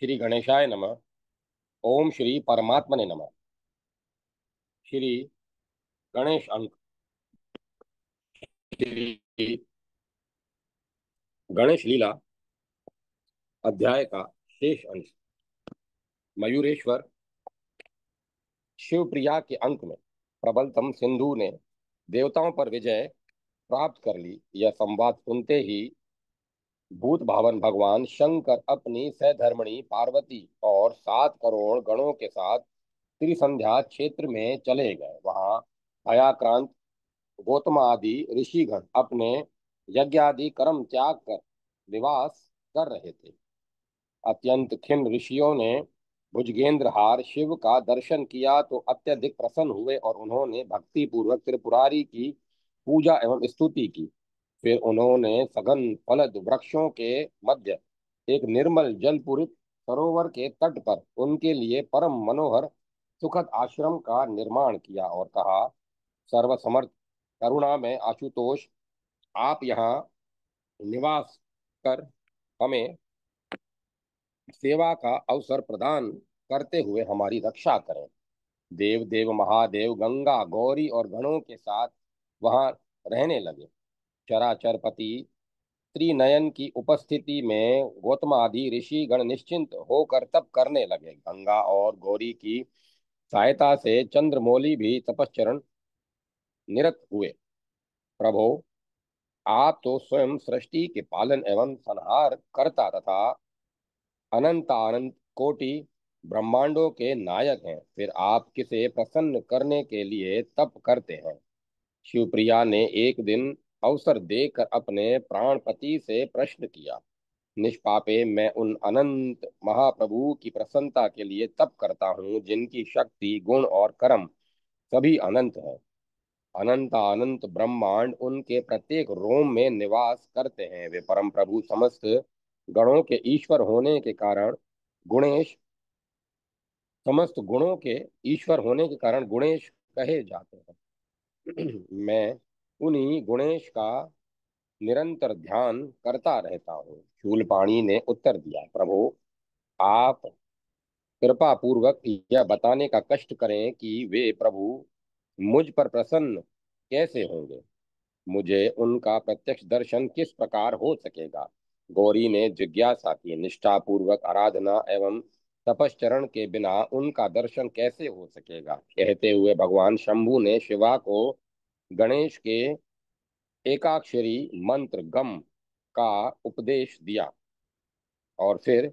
श्री गणेशाय नमः। ओम श्री परमात्मने नमः। श्री गणेश अंक। श्री गणेश लीला अध्याय का शेष अंश। मयूरेश्वर शिवप्रिया के अंक में प्रबलतम सिंधु ने देवताओं पर विजय प्राप्त कर ली। यह संवाद सुनते ही भूत भावन भगवान शंकर अपनी सहधर्मिणी पार्वती और 7 करोड़ गणों के साथ त्रिसंध्या क्षेत्र में चले गए। वहां भयाक्रांत गौतम आदि ऋषिगण अपने यज्ञादि कर्म त्याग कर निवास कर रहे थे। अत्यंत खिन्न ऋषियों ने भुजगेंद्रहार शिव का दर्शन किया तो अत्यधिक प्रसन्न हुए और उन्होंने भक्ति पूर्वक त्रिपुरारी की पूजा एवं स्तुति की। फिर उन्होंने सघन फलद वृक्षों के मध्य एक निर्मल जलपूरित सरोवर के तट पर उनके लिए परम मनोहर सुखद आश्रम का निर्माण किया और कहा, सर्वसमर्थ करुणा में आशुतोष, आप यहाँ निवास कर हमें सेवा का अवसर प्रदान करते हुए हमारी रक्षा करें। देव देव महादेव गंगा गौरी और गणों के साथ वहां रहने लगे। चराचर पति त्रिनयन की उपस्थिति में गौतम आदि ऋषि गण निश्चिंत होकर तप करने लगे। गंगा और गौरी की सहायता से चंद्रमौली भी तपश्चरण निरत हुए। प्रभो, आप तो स्वयं सृष्टि के पालन एवं संहार करता तथा अनंत अनंत कोटि ब्रह्मांडों के नायक हैं। फिर आप किसे प्रसन्न करने के लिए तप करते हैं? शिवप्रिया ने एक दिन अवसर देकर अपने प्राणपति से प्रश्न किया। निष्पापे मैं उन अनंत महाप्रभु की प्रसन्नता के लिए तप करता हूँ जिनकी शक्ति गुण और कर्म सभी अनंत है। अनंत अनंत ब्रह्मांड उनके प्रत्येक रोम में निवास करते हैं। वे परम प्रभु समस्त गणों के ईश्वर होने के कारण गुणेश समस्त गुणों के ईश्वर होने के कारण गुणेश कहे जाते हैं। मैं उन्हीं गुणेश का निरंतर ध्यान करता रहता हूँ। शूलपाणी ने उत्तर दिया, प्रभु, आप कृपा पूर्वक यह बताने का कष्ट करें कि वे प्रभु मुझ पर प्रसन्न कैसे होंगे। मुझे उनका प्रत्यक्ष दर्शन किस प्रकार हो सकेगा? गौरी ने जिज्ञासा की। निष्ठा पूर्वक आराधना एवं तपश्चरण के बिना उनका दर्शन कैसे हो सकेगा? कहते हुए भगवान शंभु ने शिवा को गणेश के एकाक्षरी मंत्र गम का उपदेश दिया और फिर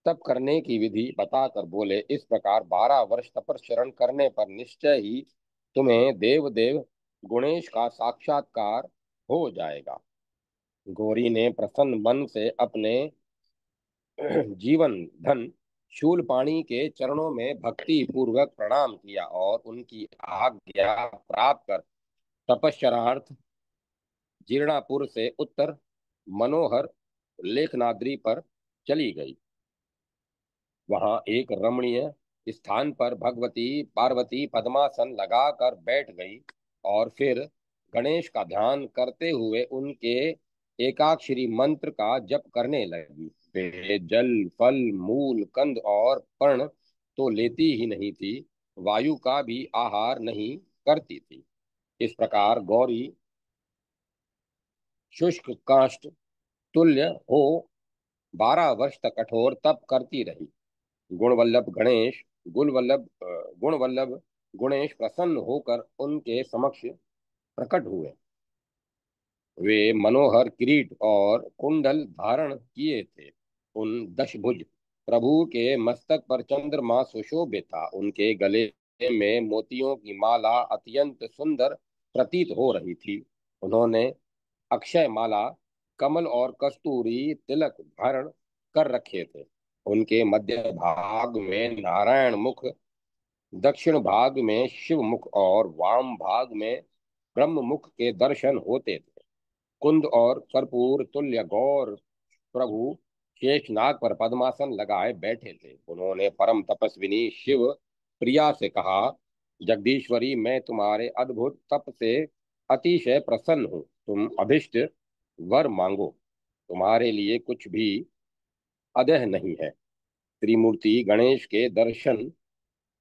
तप करने की विधि बताकर बोले, इस प्रकार 12 वर्ष तपश्चरण करने पर निश्चय ही तुम्हें देव देव गुणेश का साक्षात्कार हो जाएगा। गौरी ने प्रसन्न मन से अपने जीवन धन शूलपाणी के चरणों में भक्ति पूर्वक प्रणाम किया और उनकी आज्ञा प्राप्त कर तपश्चर्यार्थ जीर्णापुर से उत्तर मनोहर लेखनाद्रि पर चली गई। वहां एक रमणीय स्थान पर भगवती पार्वती पद्मासन लगाकर बैठ गई और फिर गणेश का ध्यान करते हुए उनके एकाक्षरी मंत्र का जप करने लगी। वे जल फल मूल कंद और पर्ण तो लेती ही नहीं थी, वायु का भी आहार नहीं करती थी। इस प्रकार गौरी शुष्क काष्ठ तुल्य हो 12 वर्ष तक कठोर तप करती रही। गुणवल्लभ गणेश गुणवल्लभ गुणेश प्रसन्न होकर उनके समक्ष प्रकट हुए। वे मनोहर किरीट और कुंडल धारण किए थे। उन दशभुज प्रभु के मस्तक पर चंद्रमा सुशोभित था। उनके गले में मोतियों की माला अत्यंत सुंदर प्रतीत हो रही थी। उन्होंने अक्षय माला कमल और कस्तूरी तिलक धारण कर रखे थे। उनके मध्य भाग में नारायण मुख, दक्षिण भाग में शिव मुख और वाम भाग में ब्रह्म मुख के दर्शन होते थे। कुंद और कर्पूर तुल्य गौर प्रभु शेषनाग पर पद्मासन लगाए बैठे थे। उन्होंने परम तपस्विनी शिव प्रिया से कहा, जगदीश्वरी, मैं तुम्हारे अद्भुत तप से अतिशय प्रसन्न हूँ। तुम अभिष्ट वर मांगो, तुम्हारे लिए कुछ भी अदेह नहीं है। त्रिमूर्ति गणेश के दर्शन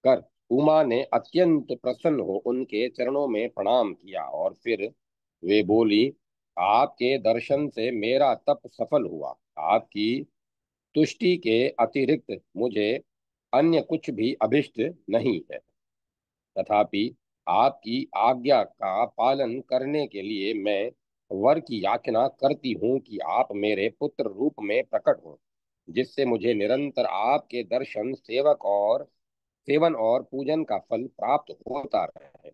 कर उमा ने अत्यंत प्रसन्न हो उनके चरणों में प्रणाम किया और फिर वे बोली, आपके दर्शन से मेरा तप सफल हुआ। आपकी तुष्टि के अतिरिक्त मुझे अन्य कुछ भी अभिष्ट नहीं है। तथापि आपकी आज्ञा का पालन करने के लिए मैं वर की याचना करती हूँ कि आप मेरे पुत्र रूप में प्रकट हों, जिससे मुझे निरंतर आपके दर्शन सेवन और पूजन का फल प्राप्त होता रहे।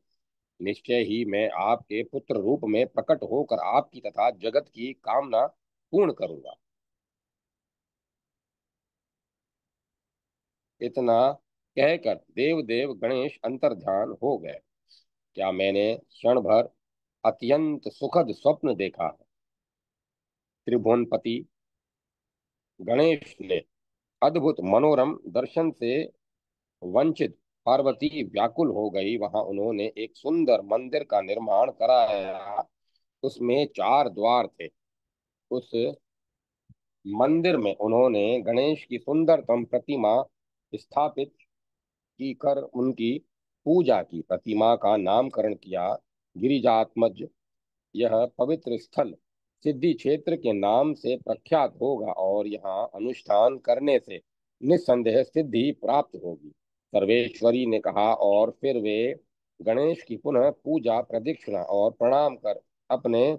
निश्चय ही मैं आपके पुत्र रूप में प्रकट होकर आपकी तथा जगत की कामना पूर्ण करूंगा। इतना कहकर देवदेव गणेश अंतर्ध्यान हो गए। क्या मैंने क्षण भर अत्यंत सुखद स्वप्न देखा है? त्रिभुवनपति गणेश ने अद्भुत मनोरम दर्शन से वंचित पार्वती व्याकुल हो गई। वहां उन्होंने एक सुंदर मंदिर का निर्माण कराया। उसमें 4 द्वार थे। उस मंदिर में उन्होंने गणेश की सुंदरतम प्रतिमा स्थापित की कर उनकी पूजा की। प्रतिमा का नामकरण किया गिरिजात्मज। यह पवित्र स्थल सिद्धि क्षेत्र के नाम से प्रख्यात होगा और यहाँ अनुष्ठान करने से निस्संदेह सिद्धि प्राप्त होगी। सर्वेश्वरी ने कहा और फिर वे गणेश की पुनः पूजा प्रदक्षिणा और प्रणाम कर अपने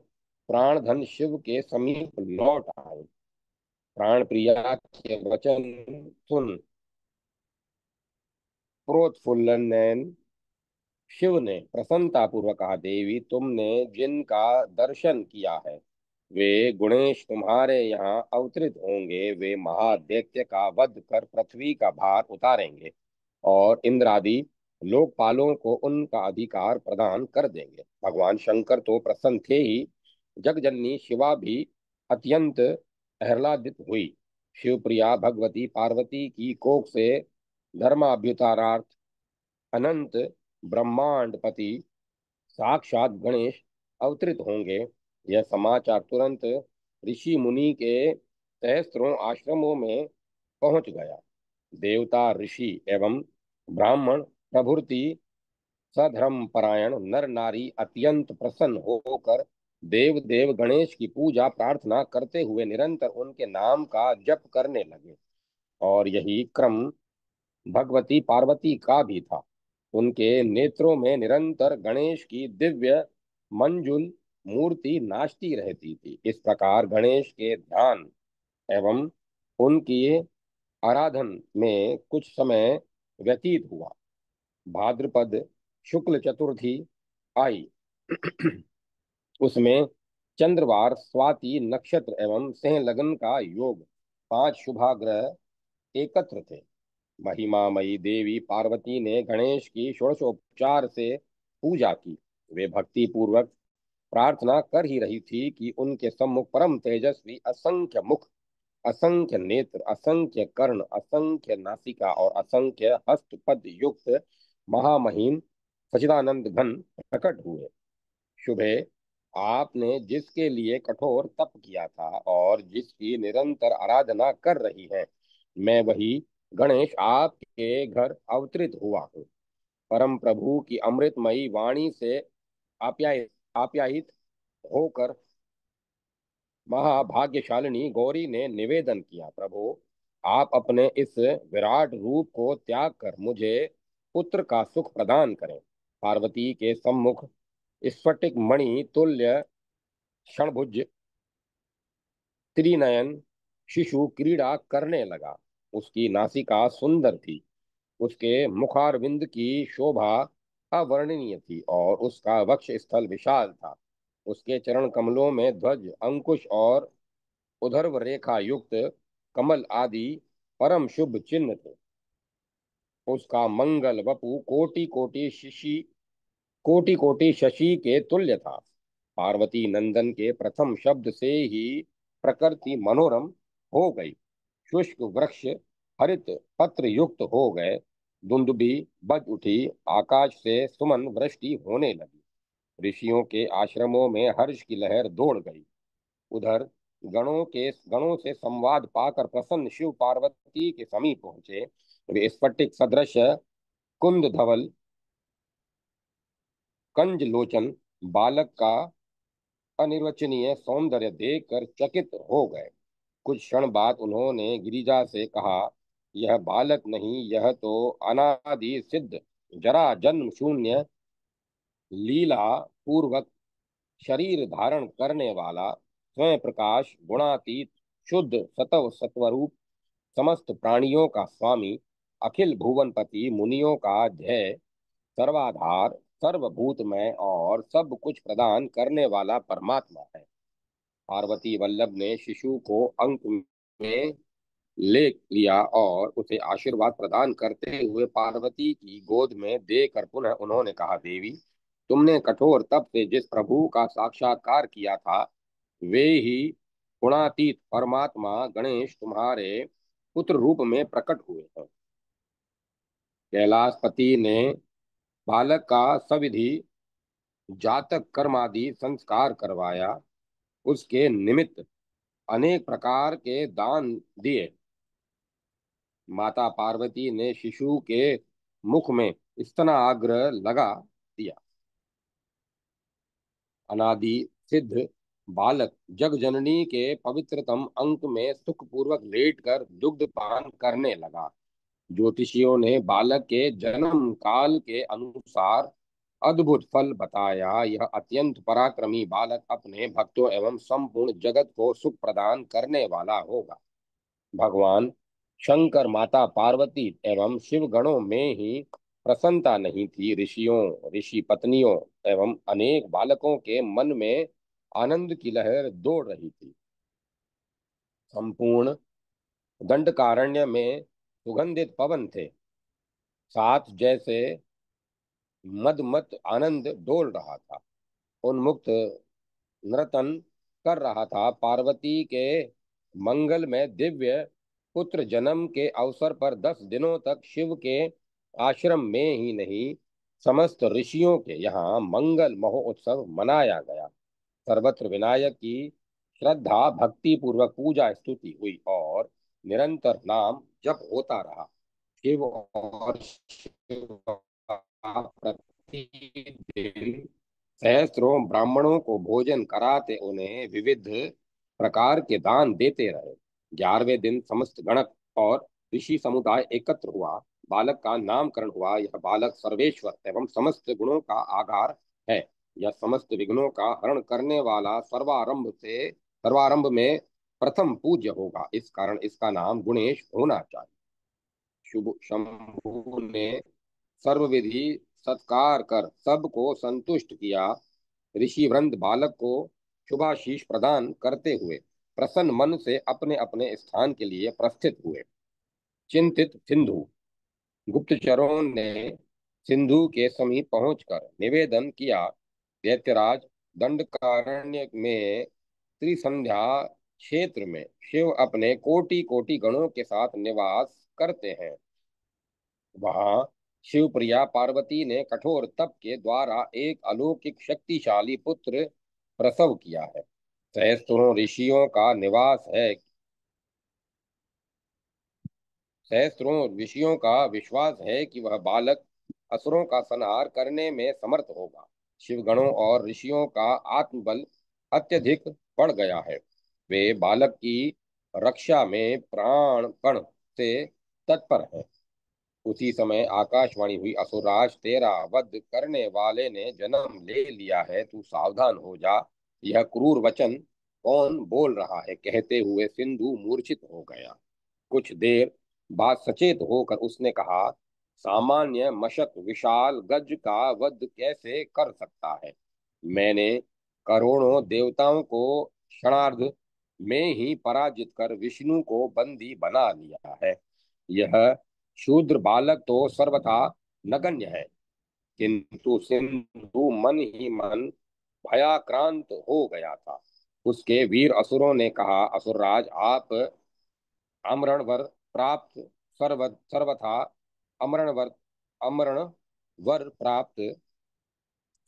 प्राणधन शिव के समीप लौट आए। प्राण प्रिया के वचन सुन प्रोत्फुल्ल शिव ने प्रसन्नता पूर्वक कहा, देवी तुमने जिनका दर्शन किया है वे गुणेश तुम्हारे यहाँ अवतरित होंगे। वे महादैत्य का वध कर पृथ्वी का भार उतारेंगे और इंद्रादि लोकपालों को उनका अधिकार प्रदान कर देंगे। भगवान शंकर तो प्रसन्न थे ही, जगजननी शिवा भी अत्यंत आह्लादित हुई। शिवप्रिया भगवती पार्वती की कोख से धर्माभ्युतारार्थ अनंत ब्रह्मांडपति साक्षात गणेश अवतरित होंगे। यह समाचार तुरंत ऋषि मुनि के सहस्त्रों आश्रमों में पहुंच गया। देवता ऋषि एवं ब्राह्मण प्रभृति सधर्म परायण नर नारी अत्यंत प्रसन्न होकर देव देव गणेश की पूजा प्रार्थना करते हुए निरंतर उनके नाम का जप करने लगे। और यही क्रम भगवती पार्वती का भी था। उनके नेत्रों में निरंतर गणेश की दिव्य मंजुल मूर्ति नाचती रहती थी। इस प्रकार गणेश के ध्यान एवं उनकी आराधन में कुछ समय व्यतीत हुआ। भाद्रपद शुक्ल चतुर्थी आई। उसमें चंद्रवार स्वाति नक्षत्र एवं सिंह लगन का योग 5 शुभाग्रह एकत्र थे। महिमामयी देवी पार्वती ने गणेश की षोडशोपचार से पूजा की। वे भक्ति पूर्वक प्रार्थना कर ही रही थी कि उनके सम्मुख परम तेजस्वी असंख्य मुख, असंख्य नेत्र, असंख्य कर्ण, असंख्य नासिका और असंख्य हस्तपद युक्त महामहिम सच्चिदानंद घन प्रकट हुए। शुभे आपने जिसके लिए कठोर तप किया था और जिसकी निरंतर आराधना कर रही है, मैं वही गणेश आपके घर अवतरित हुआ हूँ। परम प्रभु की अमृतमयी वाणी से आप्यायित होकर महाभाग्यशालिनी गौरी ने निवेदन किया, प्रभु आप अपने इस विराट रूप को त्याग कर मुझे पुत्र का सुख प्रदान करें। पार्वती के सम्मुख स्फटिक मणि तुल्य क्षणभुज त्रिनयन शिशु क्रीड़ा करने लगा। उसकी नासिका सुंदर थी, उसके मुखारविंद की शोभा अवर्णनीय थी और उसका वक्ष स्थल विशाल था। उसके चरण कमलों में ध्वज अंकुश और उधर्व रेखा युक्त कमल आदि परम शुभ चिन्ह थे। उसका मंगल वपु कोटि कोटि शशि के तुल्य था। पार्वती नंदन के प्रथम शब्द से ही प्रकृति मनोरम हो गई। शुष्क वृक्ष हरित पत्र युक्त हो गए। धुंदुभी बज उठी। आकाश से सुमन वृष्टि होने लगी। ऋषियों के आश्रमों में हर्ष की लहर दौड़ गई। उधर गणों से संवाद पाकर प्रसन्न शिव पार्वती के समीप पहुंचे। वे स्फटिक सदृश कुंद धवल कंज लोचन बालक का अनिर्वचनीय सौंदर्य देखकर चकित हो गए। कुछ क्षण बाद उन्होंने गिरिजा से कहा, यह बालक नहीं, यह तो अनादि सिद्ध जरा जन्म शून्य लीला पूर्वक शरीर धारण करने वाला स्वयं प्रकाश गुणातीत शुद्ध सतव सत्वरूप समस्त प्राणियों का स्वामी अखिल भुवनपति मुनियों का ध्येय सर्वाधार सर्वभूतमय और सब कुछ प्रदान करने वाला परमात्मा है। पार्वती वल्लभ ने शिशु को अंक में ले लिया और उसे आशीर्वाद प्रदान करते हुए पार्वती की गोद में देकर पुनः उन्होंने कहा, देवी, तुमने कठोर तप से जिस प्रभु का साक्षात्कार किया था, वे ही गुणातीत परमात्मा गणेश तुम्हारे पुत्र रूप में प्रकट हुए हैं। कैलाशपति ने बालक का सविधि जातक कर्मादि संस्कार करवाया, उसके निमित्त अनेक प्रकार के दान दिए। माता पार्वती ने शिशु के मुख में स्तनाग्र लगा दिया। अनादि सिद्ध बालक जगजननी के पवित्रतम अंक में सुखपूर्वक लेटकर दुग्ध पान करने लगा। ज्योतिषियों ने बालक के जन्म काल के अनुसार अद्भुत फल बताया। यह अत्यंत पराक्रमी बालक अपने भक्तों एवं संपूर्ण जगत को सुख प्रदान करने वाला होगा। भगवान शंकर, माता पार्वती एवं शिव गणों में ही प्रसन्नता नहीं थी। ऋषियों, ऋषि पत्नियों एवं अनेक बालकों के मन में आनंद की लहर दौड़ रही थी। संपूर्ण दंडकारण्य में सुगंधित पवन थे। साथ जैसे मदमत आनंद डोल रहा था, उन्मुक्त नर्तन कर रहा था। पार्वती के मंगल में दिव्य पुत्र जन्म के अवसर पर 10 दिनों तक शिव के आश्रम में ही नहीं, समस्त ऋषियों के यहाँ मंगल महोत्सव मनाया गया। सर्वत्र विनायक की श्रद्धा भक्ति पूर्वक पूजा स्तुति हुई और निरंतर नाम जप होता रहा। शिव और शिव का प्रतिदिन सहस्त्रों ब्राह्मणों को भोजन कराते उन्हें विविध प्रकार के दान देते रहे। 11वें दिन समस्त गणक और ऋषि समुदाय एकत्र हुआ। बालक का नामकरण हुआ। यह बालक सर्वेश्वर एवं समस्त गुणों का आधार है। यह समस्त विघ्नों का हरण करने वाला सर्वारंभ में प्रथम पूज्य होगा। इस कारण इसका नाम गुणेश होना चाहिए। शुभ शंभु ने सर्वविधि सत्कार कर सबको संतुष्ट किया। ऋषि वृंद बालक को शुभाशीष प्रदान करते हुए प्रसन्न मन से अपने अपने स्थान के लिए प्रस्थित हुए। चिंतित सिंधु गुप्तचरों ने सिंधु के समीप पहुंचकर निवेदन किया, दैत्यराज, दंडकारण्य में त्रिसंध्या क्षेत्र में शिव अपने कोटि कोटि गणों के साथ निवास करते हैं। वहां शिवप्रिया पार्वती ने कठोर तप के द्वारा एक अलौकिक शक्तिशाली पुत्र प्रसव किया है। सहस्त्रों ऋषियों का निवास है। सहस्त्रों ऋषियों का विश्वास है कि वह बालक असुरों का संहार करने में समर्थ होगा। शिवगणों और ऋषियों का आत्मबल अत्यधिक बढ़ गया है। वे बालक की रक्षा में प्राणपण से तत्पर हैं। उसी समय आकाशवाणी हुई, असुरराज, तेरा वध करने वाले ने जन्म ले लिया है, तू सावधान हो जा। यह क्रूर वचन कौन बोल रहा है? कहते हुए सिंधु मूर्छित हो गया। कुछ देर बाद सचेत होकर उसने कहा, सामान्य मशक विशाल गज का वध कैसे कर सकता है? मैंने करोड़ों देवताओं को क्षणार्ध में ही पराजित कर विष्णु को बंदी बना लिया है। यह शूद्र बालक तो सर्वथा नगण्य है। किंतु सिंधु मन ही मन भयाक्रांत हो गया था। उसके वीर असुरों ने कहा, असुरराज, आप आमरण वर प्राप्त सर्वथा अमरण वर वर प्राप्त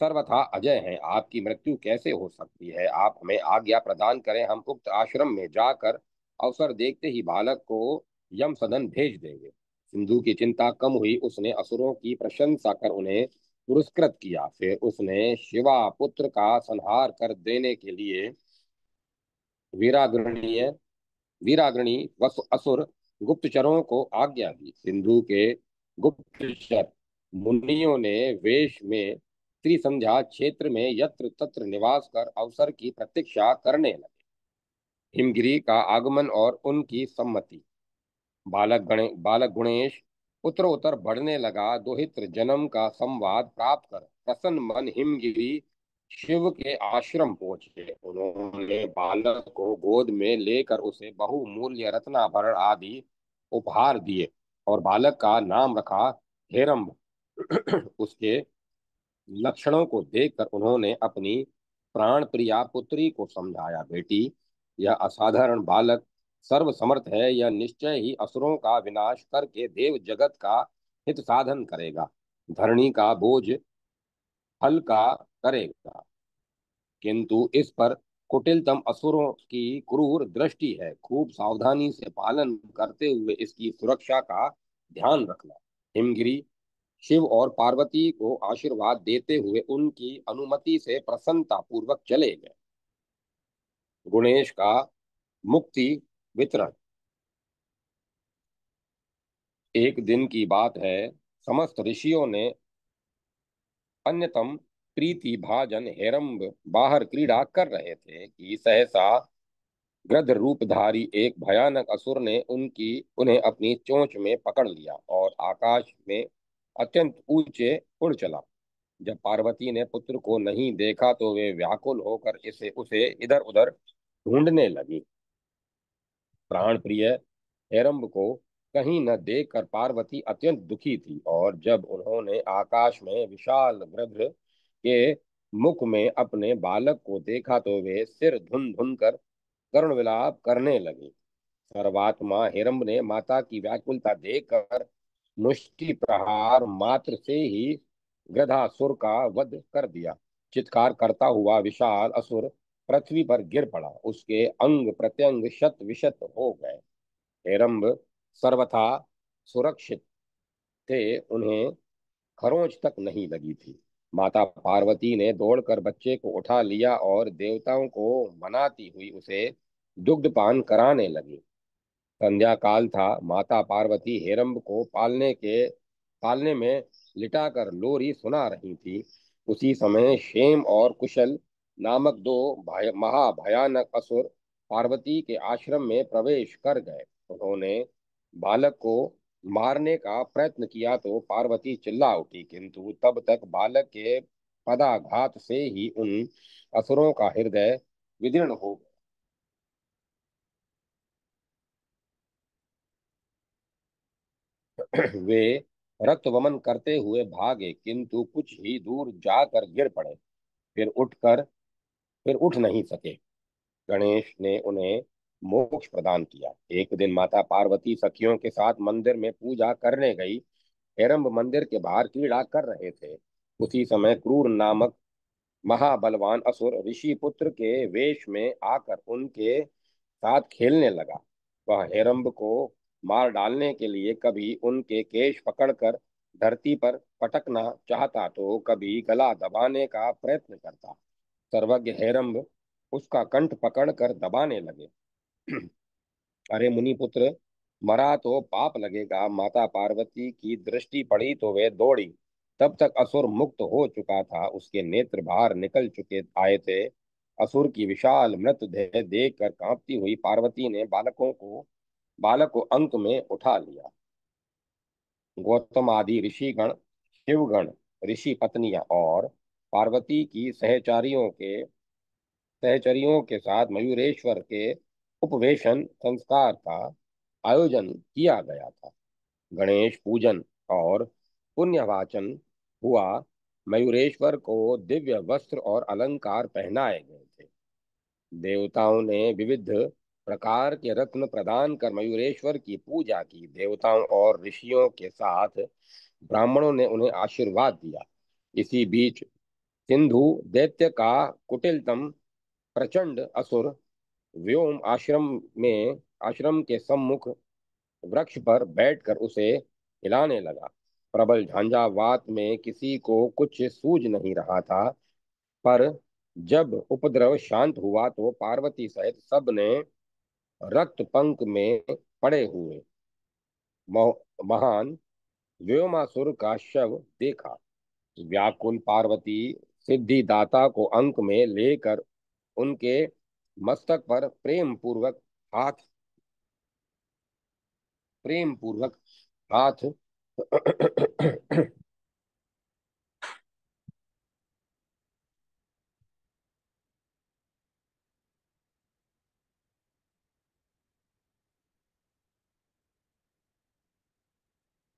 सर्वथा अजय हैं, आपकी मृत्यु कैसे हो सकती है? आप हमें आज्ञा प्रदान करें, हम उक्त आश्रम में जाकर अवसर देखते ही बालक को यम सदन भेज देंगे। सिंधु की चिंता कम हुई, उसने असुरों की प्रशंसा कर उन्हें पुरस्कृत किया। फिर उसने शिवा पुत्र का संहार कर देने के लिए वीराग्रणीय वीराग्रणी वसु असुर गुप्तचरों को आज्ञा दी। सिंधु के गुप्तचर मुनियों ने वेश में त्रिसंध्या क्षेत्र में यत्र तत्र निवास कर अवसर की प्रतीक्षा करने लगे। हिमगिरी का आगमन और उनकी सम्मति। बालक गुणेश उत्तरोत्तर बढ़ने लगा। दोहित्र जन्म का संवाद प्राप्त कर प्रसन्न मन हिमगिरी शिव के आश्रम पहुंचे। उन्होंने बालक को गोद में लेकर उसे बहुमूल्य रत्नाभरण आदि उपहार दिए और बालक का नाम रखा हेरम्ब। उसके लक्षणों को देखकर उन्होंने अपनी प्राण प्रिया पुत्री को समझाया, बेटी, यह असाधारण बालक सर्वसमर्थ है। यह निश्चय ही असुरों का विनाश करके देव जगत का हित साधन करेगा, धरणी का बोझ हल्का करेगा। किंतु इस पर कुटिलतम असुरों की क्रूर दृष्टि है। खूब सावधानी से पालन करते हुए इसकी सुरक्षा का ध्यान रखना। हिमगिरी शिव और पार्वती को आशीर्वाद देते हुए उनकी अनुमति से प्रसन्नता पूर्वक चले गए। गुणेश का मुक्ति वितरण। एक दिन की बात है, समस्त ऋषियों ने अन्यतम प्रीति भाजन हेरंब बाहर क्रीड़ा कर रहे थे कि सहसा गृध्र रूपधारी एक भयानक असुर ने उनकी उन्हें अपनी चोंच में पकड़ लिया और आकाश में अत्यंत ऊंचे उड़ चला। जब पार्वती ने पुत्र को नहीं देखा तो वे व्याकुल होकर इसे उसे इधर उधर ढूंढने लगी। प्राण प्रिय हेरम्ब को कहीं न देखकर पार्वती अत्यंत दुखी थी और जब उन्होंने आकाश में विशाल गृध्र के मुख में अपने बालक को देखा तो वे सिर धुन धुन कर करुण विलाप करने लगी। सर्वात्मा हिरम्ब ने माता की व्याकुलता देखकर मुष्टि प्रहार मात्र से ही गृधासुर का वध कर दिया। चित्कार करता हुआ विशाल असुर पृथ्वी पर गिर पड़ा, उसके अंग प्रत्यंग शत विशत हो गए। हेरम्ब सर्वथा सुरक्षित थे, उन्हें खरोंच तक नहीं लगी थी। माता पार्वती ने दौड़कर बच्चे को उठा लिया और देवताओं को मनाती हुई उसे दुग्धपान कराने लगी। संध्या काल था। माता पार्वती हेरम्ब को पालने में लिटाकर लोरी सुना रही थी। उसी समय क्षेम और कुशल नामक दो महाभयानक असुर पार्वती के आश्रम में प्रवेश कर गए। उन्होंने बालक को मारने का प्रयत्न किया तो पार्वती चिल्ला उठी, किंतु तब तक बालक के पदाघात से ही उन असुरों का हृदय विदीर्ण हो वे रक्त वमन करते हुए भागे, किंतु कुछ ही दूर जाकर गिर पड़े। फिर उठकर फिर उठ नहीं सके। गणेश ने उन्हें मोक्ष प्रदान किया। एक दिन माता पार्वती सखियों के साथ मंदिर में पूजा करने गई। हेरम्ब मंदिर के बाहर क्रीड़ा कर रहे थे। उसी समय क्रूर नामक महाबलवान असुर ऋषि पुत्र के वेश में आकर उनके साथ खेलने लगा। वह हेरम्ब को मार डालने के लिए कभी उनके केश पकड़कर धरती पर पटकना चाहता तो कभी गला दबाने का प्रयत्न करता। सर्वज्ञ हेरम्ब उसका कंठ पकड़कर दबाने लगे। अरे मुनिपुत्र, मरा तो पाप लगेगा। माता पार्वती की दृष्टि पड़ी तो वे दौड़ी। तब तक असुर मुक्त हो चुका था, उसके नेत्र बाहर निकल चुके आए थे। असुर की विशाल मृतदेह देखकर कांपती हुई पार्वती ने बालक को अंक में उठा लिया। गौतम आदि ऋषिगण, शिवगण, ऋषि पत्नियां और पार्वती की सहचरियों के साथ मयूरेश्वर के उपवेशन संस्कार का आयोजन किया गया था। गणेश पूजन और पुण्यवाचन हुआ। मयूरेश्वर को दिव्य वस्त्र और अलंकार पहनाए गए थे। देवताओं ने विविध प्रकार के रत्न प्रदान कर मयूरेश्वर की पूजा की। देवताओं और ऋषियों के साथ ब्राह्मणों ने उन्हें आशीर्वाद दिया। इसी बीच सिंधु दैत्य का कुटिलतम प्रचंड असुर व्योम आश्रम के सम्मुख वृक्ष पर बैठकर उसे हिलाने लगा। प्रबल झंझावात में किसी को कुछ सूझ नहीं रहा था। पर जब उपद्रव शांत हुआ तो पार्वती सहित सब ने रक्त पंक में पड़े हुए महान व्योमासुर का शव देखा। व्याकुल पार्वती सिद्धिदाता को अंक में लेकर उनके मस्तक पर प्रेम पूर्वक हाथ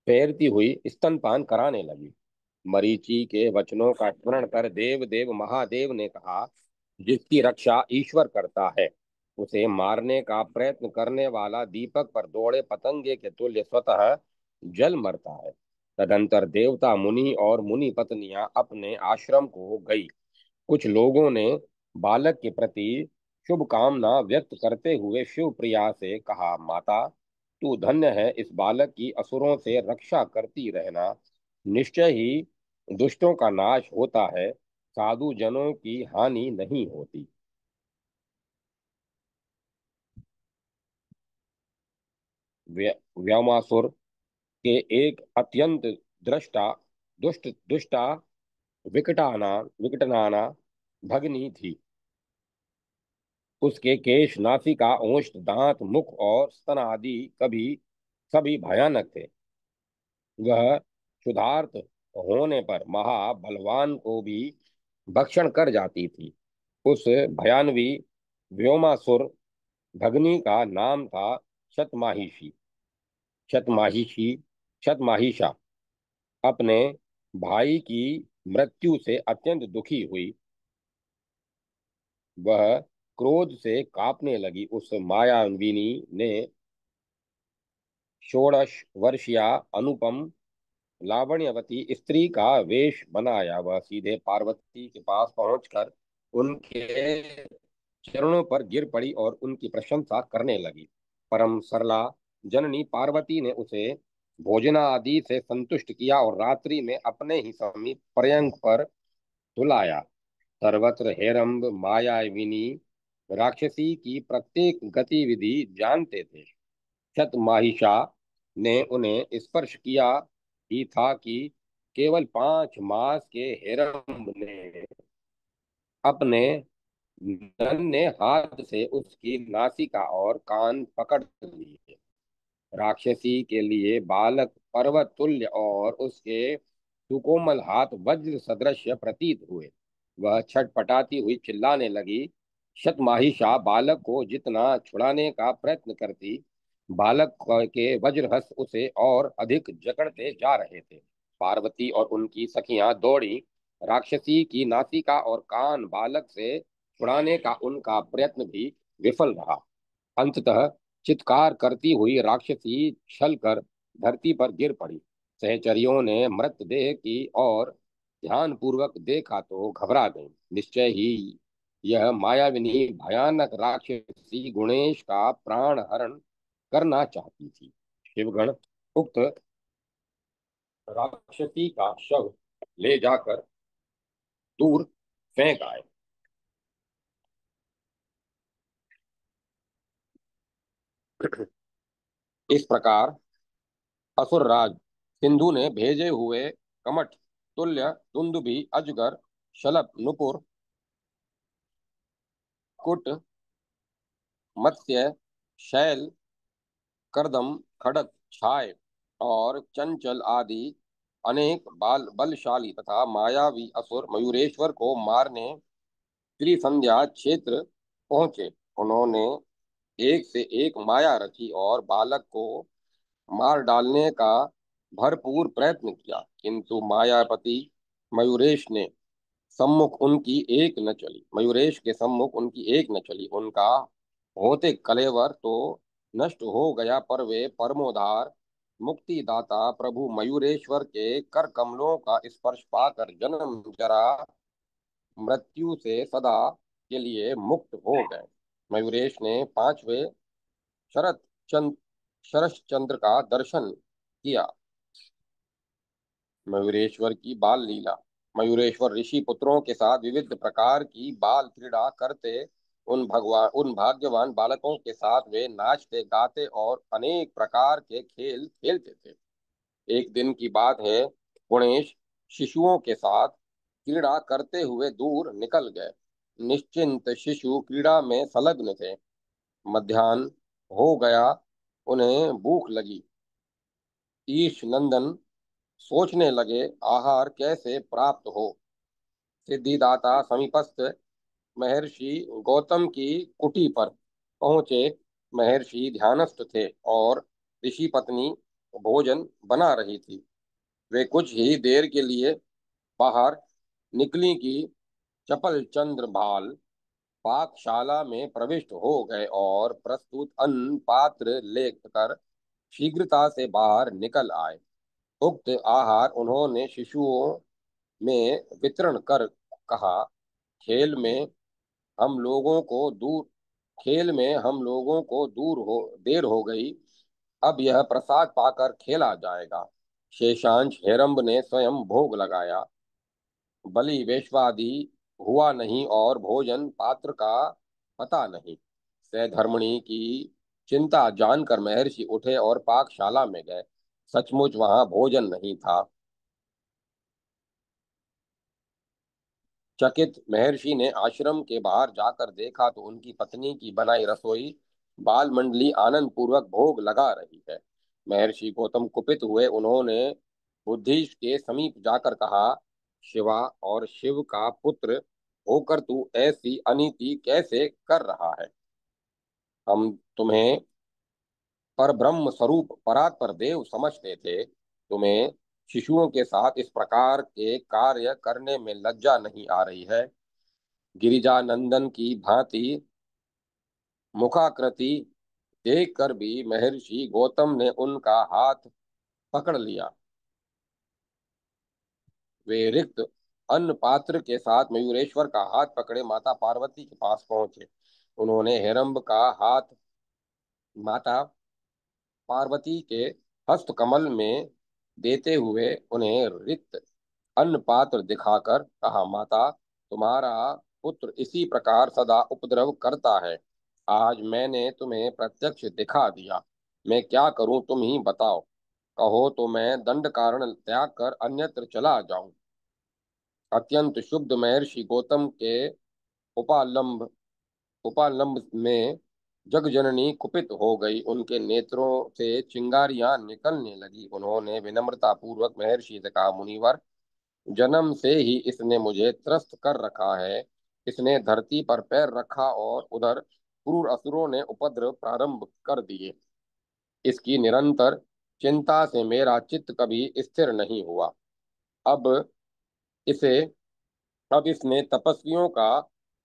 फेरती हुई स्तनपान कराने लगी। मरीचि के वचनों का स्मरण कर देव देव महादेव ने कहा, जिसकी रक्षा ईश्वर करता है, उसे मारने का प्रयत्न करने वाला दीपक पर दौड़े पतंगे के तुल्य स्वतः जल मरता है। तदंतर देवता मुनि और मुनि पत्नियां अपने आश्रम को गई। कुछ लोगों ने बालक के प्रति शुभ कामना व्यक्त करते हुए शिव प्रिया से कहा, माता, तू धन्य है, इस बालक की असुरों से रक्षा करती रहना। निश्चय ही दुष्टों का नाश होता है, साधु जनों की हानि नहीं होती। व्योमासुर के एक अत्यंत दृष्टा दुष्टा विकटाना भगनी थी। उसके केश, नासिका, ओष्ठ, दांत, मुख और स्तन आदि कभी सभी भयानक थे। वह क्षुधार्त होने पर महाबलवान को भी भक्षण कर जाती थी। उस भयानवी व्योमासुर भगनी का नाम था शतमाहिषी। शतमाहिषी शतमाहिषा अपने भाई की मृत्यु से अत्यंत दुखी हुई। वह क्रोध से कांपने लगी। उस मायाविनी ने 16 वर्षीया अनुपम लावण्यवती स्त्री का वेश बनाया। वह सीधे पार्वती के पास पहुंचकर उनके चरणों पर गिर पड़ी और उनकी प्रशंसा करने लगी। परम सरला जननी पार्वती ने उसे भोजनादि से संतुष्ट किया और रात्रि में अपने ही समीप पर्यंक पर सुलाया। सर्वत्र हेरंब मायाविनी राक्षसी की प्रत्येक गतिविधि जानते थे। शतमाहिषा ने उन्हें स्पर्श किया ही था कि केवल 5 मास के हेरंब ने अपने नन्हे हाथ से उसकी नासिका और कान पकड़ लिए। राक्षसी के लिए बालक पर्वत तुल्य और उसके सुकोमल हाथ वज्र सदृश प्रतीत हुए। वह छटपटाती हुई चिल्लाने लगी। शतमाहिषा बालक को जितना छुड़ाने का प्रयत्न करती, बालक के वज्रहस्त उसे और अधिक जकड़ते जा रहे थे। पार्वती और उनकी सखियां दौड़ी। राक्षसी की नासिका और कान बालक से छुड़ाने का उनका प्रयत्न भी विफल रहा। अंततः चित्कार करती हुई राक्षसी छल कर धरती पर गिर पड़ी। सहचरियों ने मृतदेह की और ध्यान पूर्वक देखा तो घबरा गई। निश्चय ही यह मायाविनी भयानक राक्षसी गुणेश का प्राण हरण करना चाहती थी। शिवगण उक्त राक्षसी का शव ले जाकर दूर फेंक आए। इस प्रकार असुरराज सिंधु ने भेजे हुए कमठ तुल्य दुंदुभि, अजगर, शलभ, नुपुर, कुट, मत्स्य, शैल, करदम, खड़ग, छाय और चंचल आदि अनेक बलशाली तथा मायावी असुर मयूरेश्वर को मारने त्रिसंध्या क्षेत्र पहुंचे। उन्होंने एक से एक माया रची और बालक को मार डालने का भरपूर प्रयत्न किया, किंतु मायापति मयूरेश ने मयूरेश के सम्मुख उनकी एक न चली। उनका होते कलेवर तो नष्ट हो गया, पर वे परमोधार मुक्तिदाता प्रभु मयूरेश्वर के कर कमलों का स्पर्श पाकर जन्म जरा मृत्यु से सदा के लिए मुक्त हो गए। मयूरेश ने पांचवें शरत चंद्र शरश्चंद्र का दर्शन किया। मयूरेश्वर की बाल लीला। मयूरेश्वर ऋषि पुत्रों के साथ विविध प्रकार की बाल क्रीड़ा करते। उन भाग्यवान बालकों के साथ वे नाचते गाते और अनेक प्रकार के खेल खेलते थे। एक दिन की बात है, गणेश शिशुओं के साथ क्रीड़ा करते हुए दूर निकल गए। निश्चिंत शिशु क्रीड़ा में संलग्न थे। मध्याह्न हो गया, उन्हें भूख लगी। ईश नंदन सोचने लगे, आहार कैसे प्राप्त हो। सिद्धिदाता समीपस्थ महर्षि गौतम की कुटी पर पहुंचे। महर्षि ध्यानस्थ थे और ऋषि पत्नी भोजन बना रही थी। वे कुछ ही देर के लिए बाहर निकली कि चपल चंद्र भाल पाकशाला में प्रविष्ट हो गए और प्रस्तुत अन्न पात्र लेकर शीघ्रता से बाहर निकल आए। उक्त आहार उन्होंने शिशुओं में वितरण कर कहा, खेल में हम लोगों को दूर खेल में हम लोगों को देर हो गई। अब यह प्रसाद पाकर खेला जाएगा। शेषांश हेरंब ने स्वयं भोग लगाया। बलि वेश्वादि हुआ नहीं और भोजन पात्र का पता नहीं। सधर्मणी की चिंता जानकर महर्षि उठे और पाकशाला में गए। सचमुच वहां भोजन नहीं था। चकित महर्षि ने आश्रम के बाहर जाकर देखा तो उनकी पत्नी की बनाई रसोई बाल मंडली आनंद पूर्वक भोग लगा रही है। महर्षि गौतम कुपित हुए। उन्होंने बुद्धिष्ट के समीप जाकर कहा, शिवा और शिव का पुत्र होकर तू ऐसी अनीति कैसे कर रहा है। हम तुम्हें पर ब्रह्म स्वरूप परात्पर देव समझते थे। तुम्हें शिशुओं के साथ इस प्रकार के कार्य करने में लज्जा नहीं आ रही है। गिरिजानंदन की भांति मुखाकृति देखकर भी महर्षि गौतम ने उनका हाथ पकड़ लिया। वे रिक्त अन्न पात्र के साथ मयूरेश्वर का हाथ पकड़े माता पार्वती के पास पहुंचे। उन्होंने हेरंब का हाथ माता पार्वती के हस्त कमल में देते हुए उन्हें रिक्त अन्न पात्र दिखाकर कहा, माता, तुम्हारा पुत्र इसी प्रकार सदा उपद्रव करता है। आज मैंने तुम्हें प्रत्यक्ष दिखा दिया। मैं क्या करूं, तुम ही बताओ। कहो तो मैं दंड कारण त्याग कर अन्यत्र चला जाऊं। अत्यंत शुद्ध महर्षि गौतम के उपालंब उपालंब में जगजननी कुपित हो गई। उनके नेत्रों से चिंगारियां निकलने लगी। उन्होंने विनम्रता पूर्वक महर्षि से कहा, मुनिवर, जन्म से ही इसने मुझे त्रस्त कर रखा है। इसने धरती पर पैर रखा और उधर क्रूर असुरों ने उपद्रव प्रारंभ कर दिए। इसकी निरंतर चिंता से मेरा चित्त कभी स्थिर नहीं हुआ। अब इसे अब इसने तपस्वियों का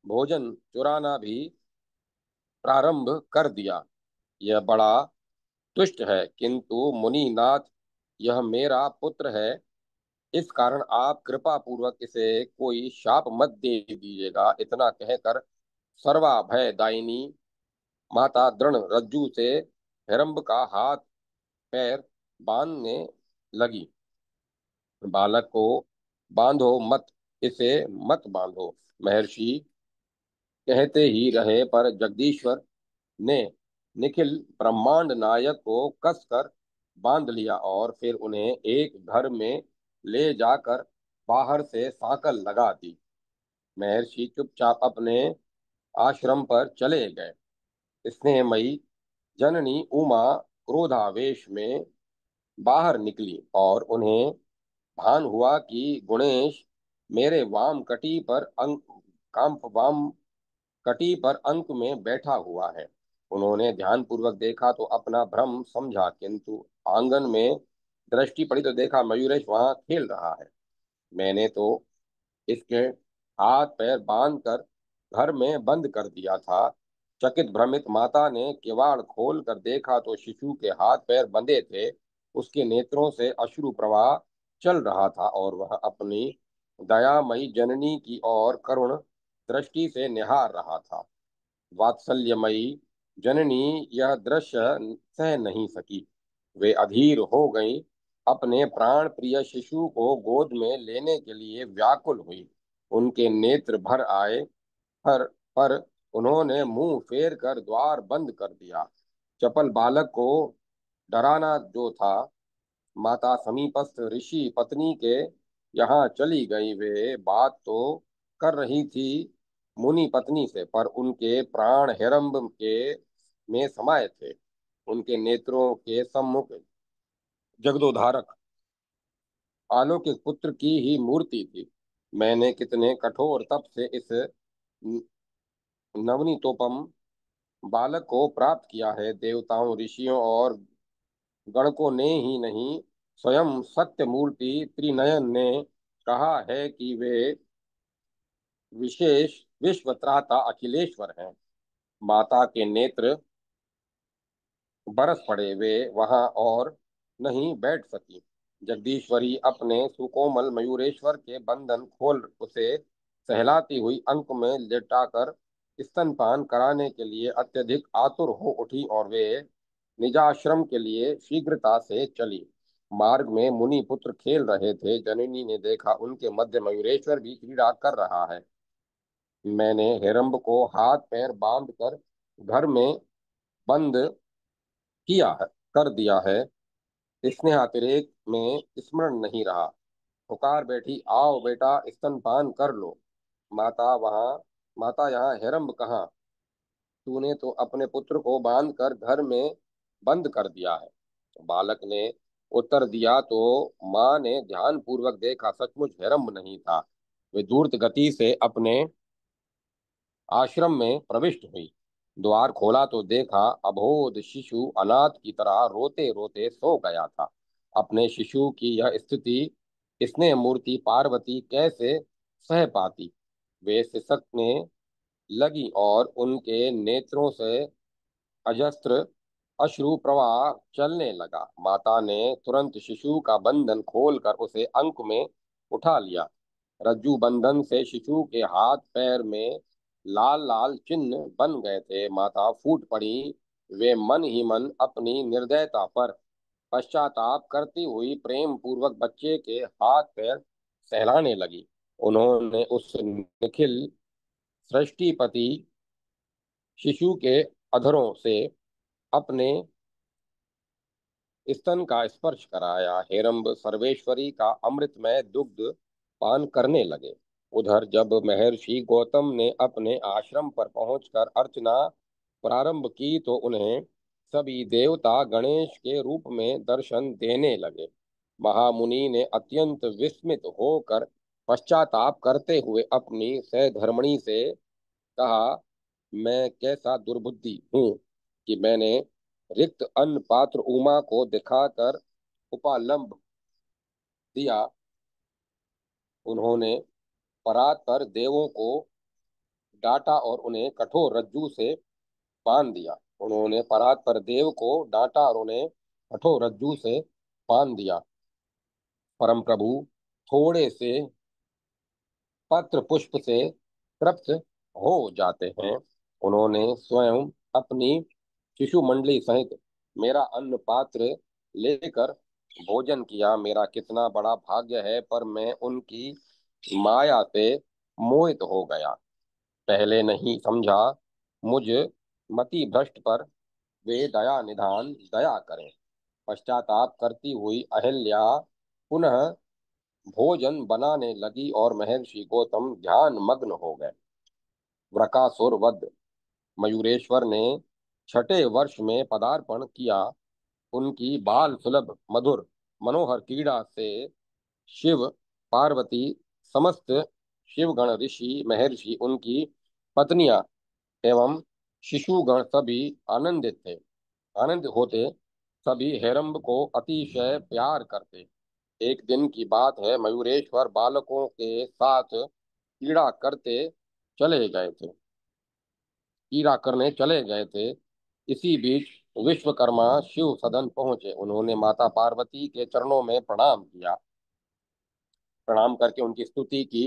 भोजन चुराना भी प्रारंभ कर दिया। यह बड़ा तुष्ट है, किंतु मुनिनाथ, यह मेरा पुत्र है। इस कारण आप कृपा पूर्वक इसे कोई शाप मत दे दीजिएगा। इतना कहकर सर्वाभय दायिनी माता दृढ़ रज्जू से हिरंब का हाथ पैर बांधने लगी। बालक को बांधो मत, इसे मत बांधो। महर्षि कहते ही रहे, पर जगदीश्वर ने निखिल ब्रह्मांड नायक को कसकर बांध लिया और फिर उन्हें एक घर में ले जाकर बाहर से सांकल लगा दी। महर्षि चुपचाप अपने आश्रम पर चले गए। स्नेहमयी जननी उमा क्रोधावेश में बाहर निकली और उन्हें भान हुआ कि गुणेश मेरे वाम कटी पर वाम कटी पर अंक में बैठा हुआ है। उन्होंने ध्यानपूर्वक देखा तो अपना भ्रम समझा, किंतु आंगन में दृष्टि पड़ी तो देखा मयूरेश वहां खेल रहा है। मैंने तो इसके हाथ पैर बांध कर घर में बंद कर दिया था। चकित भ्रमित माता ने किवाड़ खोल कर देखा तो शिशु के हाथ पैर बंधे थे। उसके नेत्रों से अश्रु प्रवाह चल रहा था और वह अपनी दयामयी जननी की ओर करुण दृष्टि से निहार रहा था। वात्सल्यमयी जननी यह दृश्य सह नहीं सकी। वे अधीर हो गईं, अपने प्राण प्रिय शिशु को गोद में लेने के लिए व्याकुल हुई। उनके नेत्र भर आए, पर उन्होंने मुंह फेर कर द्वार बंद कर दिया। चपल बालक को डराना जो था, माता समीपस्थ ऋषि पत्नी के यहाँ चली गई। वे बात तो कर रही थी मुनि पत्नी से, पर उनके प्राण हेरंब के में समाये थे। उनके नेत्रों के सम्मुख जगदोधारक अलौकिक पुत्र की ही मूर्ति थी। मैंने कितने कठोर तप से इस नवनीतोपम बालक को प्राप्त किया है। देवताओं, ऋषियों और गणकों ने ही नहीं, स्वयं सत्य मूर्ति त्रिनयन ने कहा है कि वे विशेष विश्वत्राता अखिलेश्वर हैं। माता के नेत्र बरस पड़े। वे वहां और नहीं बैठ सकी। जगदीश्वरी अपने सुकोमल मयूरेश्वर के बंधन खोल उसे सहलाती हुई अंक में लेटाकर स्तनपान कराने के लिए अत्यधिक आतुर हो उठी और वे निजाश्रम के लिए शीघ्रता से चली। मार्ग में मुनि पुत्र खेल रहे थे। जननी ने देखा उनके मध्य मयूरेश्वर भी क्रीड़ा कर रहा है। मैंने हेरंब को हाथ पैर बांध कर घर में बंद किया है कर दिया है। स्नेहातिरेक में स्मरण नहीं रहा। पुकार बैठी, आओ बेटा स्तनपान कर लो। माता वहाँ माता यहाँ हेरंब कहाँ? तूने तो अपने पुत्र को बांध कर घर में बंद कर दिया है। बालक ने उत्तर दिया तो माँ ने ध्यान पूर्वक देखा, सचमुच हेरंब नहीं था। वे दूरत गति से अपने आश्रम में प्रविष्ट हुई। द्वार खोला तो देखा अबोध शिशु अनाथ की तरह रोते रोते सो गया था। अपने शिशु की यह स्थिति स्नेह मूर्ति पार्वती कैसे सह पाती? वे सिसकने लगी और उनके नेत्रों से अजस्त्र अश्रु प्रवाह चलने लगा। माता ने तुरंत शिशु का बंधन खोलकर उसे अंक में उठा लिया। रज्जू बंधन से शिशु के हाथ पैर में लाल लाल चिन्ह बन गए थे। माता फूट पड़ी। वे मन ही मन अपनी निर्दयता पर पश्चाताप करती हुई प्रेम पूर्वक बच्चे के हाथ पैर सहलाने लगी। उन्होंने उस निखिल सृष्टिपति शिशु के अधरों से अपने स्तन का स्पर्श कराया। हेरंब सर्वेश्वरी का अमृतमय दुग्ध पान करने लगे। उधर जब महर्षि गौतम ने अपने आश्रम पर पहुंचकर अर्चना प्रारंभ की तो उन्हें सभी देवता गणेश के रूप में दर्शन देने लगे। महामुनि ने अत्यंत विस्मित होकर पश्चाताप करते हुए अपनी सहधर्मणी से कहा, मैं कैसा दुर्बुद्धि हूँ कि मैंने रिक्त अन्न पात्र उमा को दिखाकर उपालंब दिया। उन्होंने परात पर देवों को डांटा और उन्हें कठोर रज्जू से बांध दिया। उन्होंने परात पर देव को डांटा और उन्हें कठोर रज्जू से बांध दिया। परम प्रभु थोड़े से पत्र पुष्प से तृप्त हो जाते हैं। उन्होंने स्वयं अपनी शिशु मंडली सहित मेरा अन्न पात्र लेकर भोजन किया। मेरा कितना बड़ा भाग्य है, पर मैं उनकी माया से मोहित हो गया। पहले नहीं समझा। मुझ मति भ्रष्ट पर वे दया निधान दया करें। पश्चाताप करती हुई अहिल्या पुनः भोजन बनाने लगी और महर्षि गौतम ध्यान मग्न हो गए। वृकासुर वध मयूरेश्वर ने छठे वर्ष में पदार्पण किया। उनकी बाल सुलभ मधुर मनोहर क्रीड़ा से शिव पार्वती समस्त शिवगण ऋषि महर्षि उनकी पत्नियां एवं शिशुगण सभी आनंदित थे। आनंद होते सभी हेरंब को अतिशय प्यार करते। एक दिन की बात है, मयूरेश्वर बालकों के साथ चले गए थे कीड़ा करने चले गए थे। इसी बीच विश्वकर्मा शिव सदन पहुंचे। उन्होंने माता पार्वती के चरणों में प्रणाम किया। प्रणाम करके उनकी स्तुति की।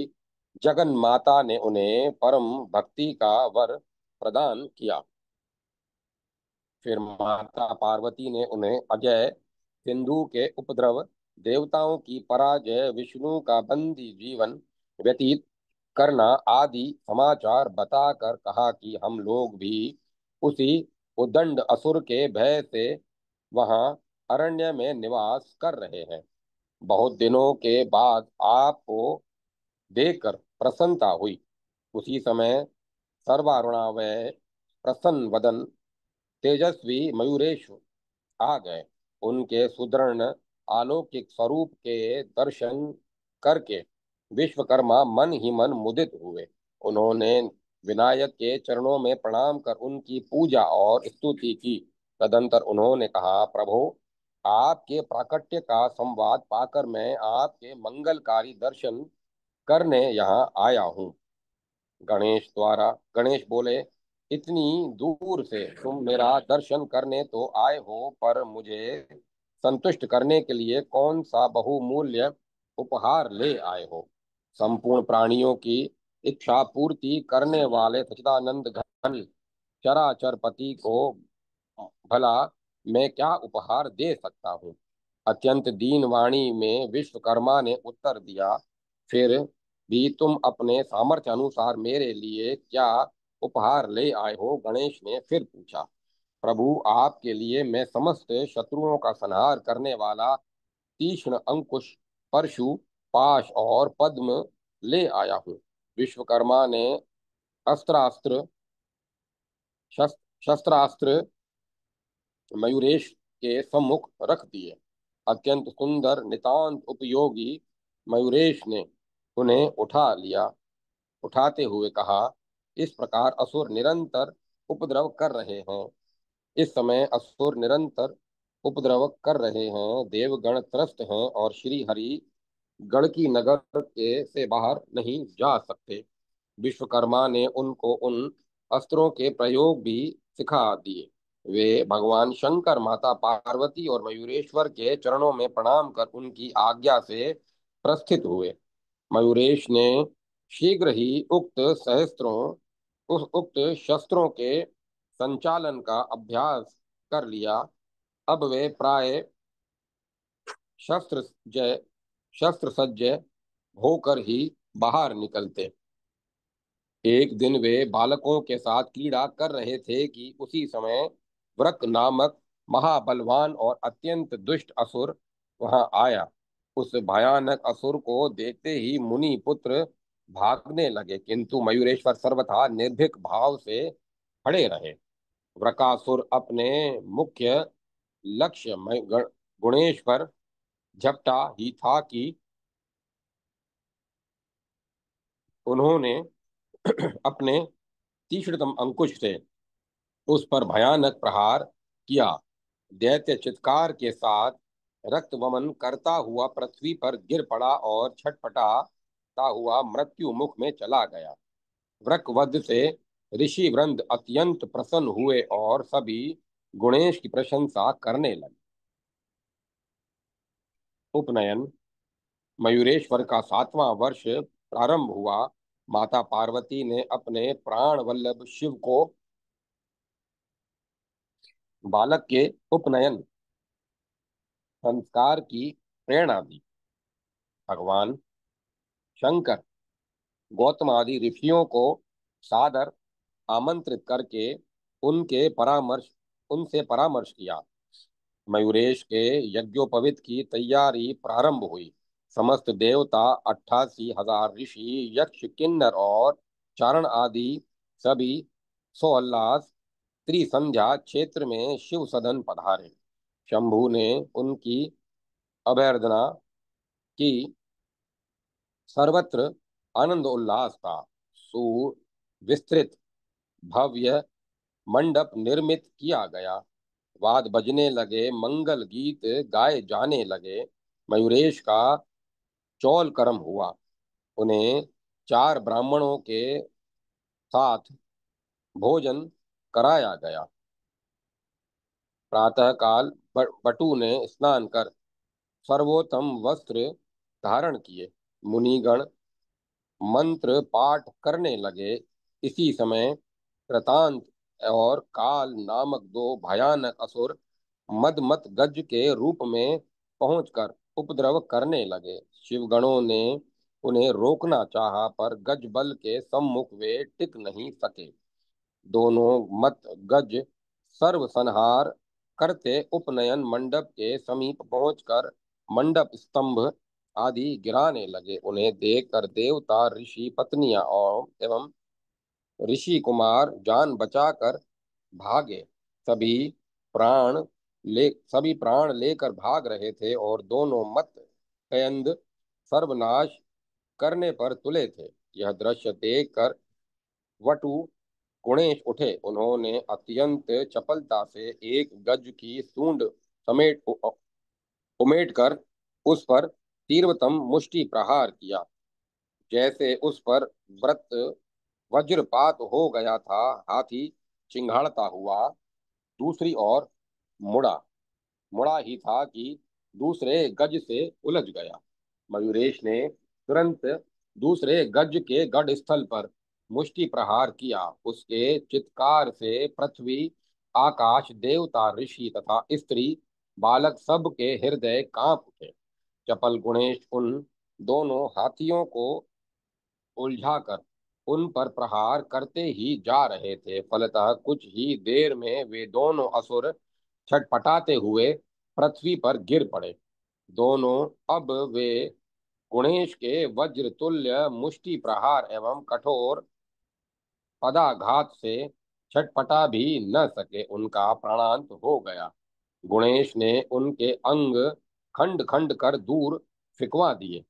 जगन माता ने उन्हें परम भक्ति का वर प्रदान किया। फिर माता पार्वती ने उन्हें अजय, सिंधु के उपद्रव, देवताओं की पराजय, विष्णु का बंदी जीवन व्यतीत करना आदि समाचार बताकर कहा कि हम लोग भी उसी उदंड असुर के भय से वहां अरण्य में निवास कर रहे हैं। बहुत दिनों के बाद आपको देखकर प्रसन्नता हुई। उसी समय सर्वारुणावय प्रसन्न वदन तेजस्वी मयूरेश आ गए। उनके सुदृढ़ अलौकिक स्वरूप के दर्शन करके विश्वकर्मा मन ही मन मुदित हुए। उन्होंने विनायक के चरणों में प्रणाम कर उनकी पूजा और स्तुति की। तदंतर उन्होंने कहा, प्रभु, आपके प्राकट्य का संवाद पाकर मैं आपके मंगलकारी दर्शन करने यहाँ आया हूँ। गणेश बोले, इतनी दूर से तुम मेरा दर्शन करने तो आए हो, पर मुझे संतुष्ट करने के लिए कौन सा बहुमूल्य उपहार ले आए हो? संपूर्ण प्राणियों की इच्छा पूर्ति करने वाले सच्चिदानंद घन चराचर पति को भला मैं क्या उपहार दे सकता हूँ? अत्यंत दीन वाणी में विश्वकर्मा ने उत्तर दिया, फिर भी तुम अपने सामर्थ्य अनुसार मेरे लिए क्या उपहार ले आए हो? गणेश ने फिर पूछा, प्रभु, आपके लिए मैं समस्त शत्रुओं का संहार करने वाला तीक्ष्ण अंकुश, परशु, पाश और पद्म ले आया हूँ। विश्वकर्मा ने अस्त्रास्त्र शस्त्रास्त्र मयूरेश के सम्मुख रख दिए। अत्यंत सुंदर, नितांत उपयोगी मयूरेश ने उन्हें उठा लिया। उठाते हुए कहा, इस प्रकार असुर निरंतर उपद्रव कर रहे हैं। इस समय असुर निरंतर उपद्रव कर रहे हैं। देवगण त्रस्त हैं और श्री हरि गण की नगर के से बाहर नहीं जा सकते। विश्वकर्मा ने उनको उन अस्त्रों के प्रयोग भी सिखा दिए। वे भगवान शंकर, माता पार्वती और मयूरेश्वर के चरणों में प्रणाम कर उनकी आज्ञा से प्रस्थित हुए। मयूरेश ने शीघ्र ही उक्त शस्त्रों के संचालन का अभ्यास कर लिया। अब वे प्राय शस्त्र जय शस्त्र सज्ज होकर ही बाहर निकलते। एक दिन वे बालकों के साथ क्रीड़ा कर रहे थे कि उसी समय वृक नामक महाबलवान और अत्यंत दुष्ट असुर वहां आया। उस भयानक असुर को देखते ही मुनि पुत्र भागने लगे, किंतु मयूरेश्वर सर्वथा निर्भीक भाव से खड़े रहे। वृकासुर अपने मुख्य लक्ष्य गुणेश पर झपटा ही था कि उन्होंने अपने तीक्ष्णतम अंकुश से उस पर भयानक प्रहार किया। दैत्य चित्कार के साथ रक्त वमन करता हुआ पृथ्वी पर गिर पड़ा और छटपटाता हुआ मृत्यु मुख में चला गया। वृकवध से ऋषि वृंद अत्यंत प्रसन्न हुए और सभी गुणेश की प्रशंसा करने लगे। उपनयन। मयूरेश्वर का 7वां वर्ष प्रारंभ हुआ। माता पार्वती ने अपने प्राण वल्लभ शिव को बालक के उपनयन संस्कार की प्रेरणा दी। भगवान शंकर गौतम आदि ऋषियों को सादर आमंत्रित करके उनसे परामर्श किया। मयूरेश के यज्ञोपवीत की तैयारी प्रारंभ हुई। समस्त देवता, 88,000 ऋषि, यक्ष, किन्नर और चारण आदि सभी सोल्लास त्रिसंध्या क्षेत्र में शिव सदन पधारे। शंभु ने उनकी अभ्यर्थना की। सर्वत्र आनंद उल्लास था। सुविस्तृत भव्य मंडप निर्मित किया गया। वाद बजने लगे, मंगल गीत गाए जाने लगे। मयूरेश का चौल कर्म हुआ। उन्हें 4 ब्राह्मणों के साथ भोजन कराया गया। प्रातःकाल बटू ने स्नान कर सर्वोत्तम वस्त्र धारण किए। मुनिगण मंत्र पाठ करने लगे। इसी समय कृतांत और काल नामक दो भयानक असुर मदमत गज के रूप में पहुंचकर उपद्रव करने लगे। शिवगणों ने उन्हें रोकना चाहा, पर गज बल के सम्मुख वे टिक नहीं सके। दोनों मत गज सर्वसंहार करते उपनयन मंडप के समीप पहुंचकर मंडप स्तंभ आदि गिराने लगे। उन्हें देखकर देवता, ऋषि पत्नियां और एवं ऋषि कुमार जान बचाकर भागे। सभी प्राण सभी प्राण लेकर भाग रहे थे और दोनों मत कयंद सर्वनाश करने पर तुले थे। यह दृश्य देखकर वटु गुणेश उठे। उन्होंने अत्यंत चपलता से एक गज की सूंड समेट उमेट कर उस पर तीव्रतम मुष्टि प्रहार किया। जैसे उस पर व्रत वज्रपात हो गया था, हाथी चिंघाड़ता हुआ दूसरी ओर मुड़ा मुड़ा ही था कि दूसरे गज से उलझ गया। मयूरेश ने तुरंत दूसरे गज के गढ़ स्थल पर मुष्टि प्रहार किया। उसके चित्कार से पृथ्वी, आकाश, देवता, ऋषि तथा स्त्री बालक सब के हृदय कांप उठे। चपल गुणेश उन दोनों हाथियों को उलझाकर उन पर प्रहार करते ही जा रहे थे। फलतः कुछ ही देर में वे दोनों असुर छटपटाते हुए पृथ्वी पर गिर पड़े। दोनों अब वे गुणेश के वज्र तुल्य मुष्टि प्रहार एवं कठोर पदाघात से छटपटा भी न सके। उनका प्राणांत हो गया। गुणेश ने उनके अंग खंड खंड कर दूर फिकवा दिए।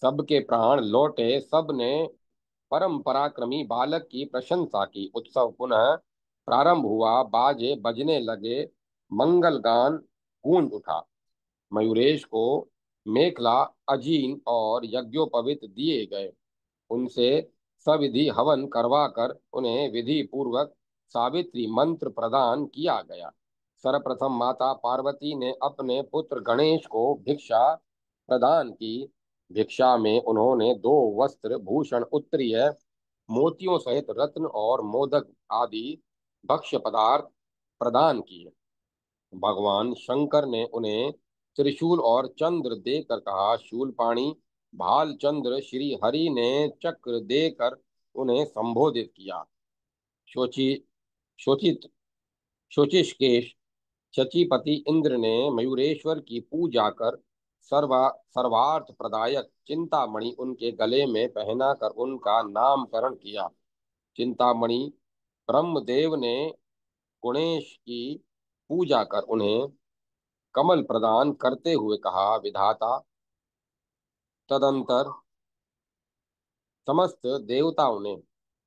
सबके प्राण लौटे। सब ने परम पराक्रमी बालक की प्रशंसा की। उत्सव पुनः प्रारंभ हुआ। बाजे बजने लगे, मंगल गान गूंज उठा। मयूरेश को मेखला, अजीन और यज्ञोपवीत दिए गए। उनसे सविधि हवन करवाकर उन्हें विधि पूर्वक सावित्री मंत्र प्रदान किया गया। सर्वप्रथम माता पार्वती ने अपने पुत्र गणेश को भिक्षा प्रदान की। भिक्षा में उन्होंने दो वस्त्र, भूषण, उत्तरीय, मोतियों सहित रत्न और मोदक आदि भक्ष्य पदार्थ प्रदान किए। भगवान शंकर ने उन्हें त्रिशूल और चंद्र देकर कहा। शूलपाणी, भालचंद्र, श्री हरि ने चक्र देकर उन्हें संबोधित किया। शोची शोचित शोचिष्केश शचीपति इंद्र ने मयूरेश्वर की पूजा कर सर्वार्थ प्रदायक चिंतामणि उनके गले में पहनाकर उनका नामकरण किया। चिंतामणि ब्रह्मदेव ने गुणेश की पूजा कर उन्हें कमल प्रदान करते हुए कहा। विधाता तदंतर समस्त देवताओं ने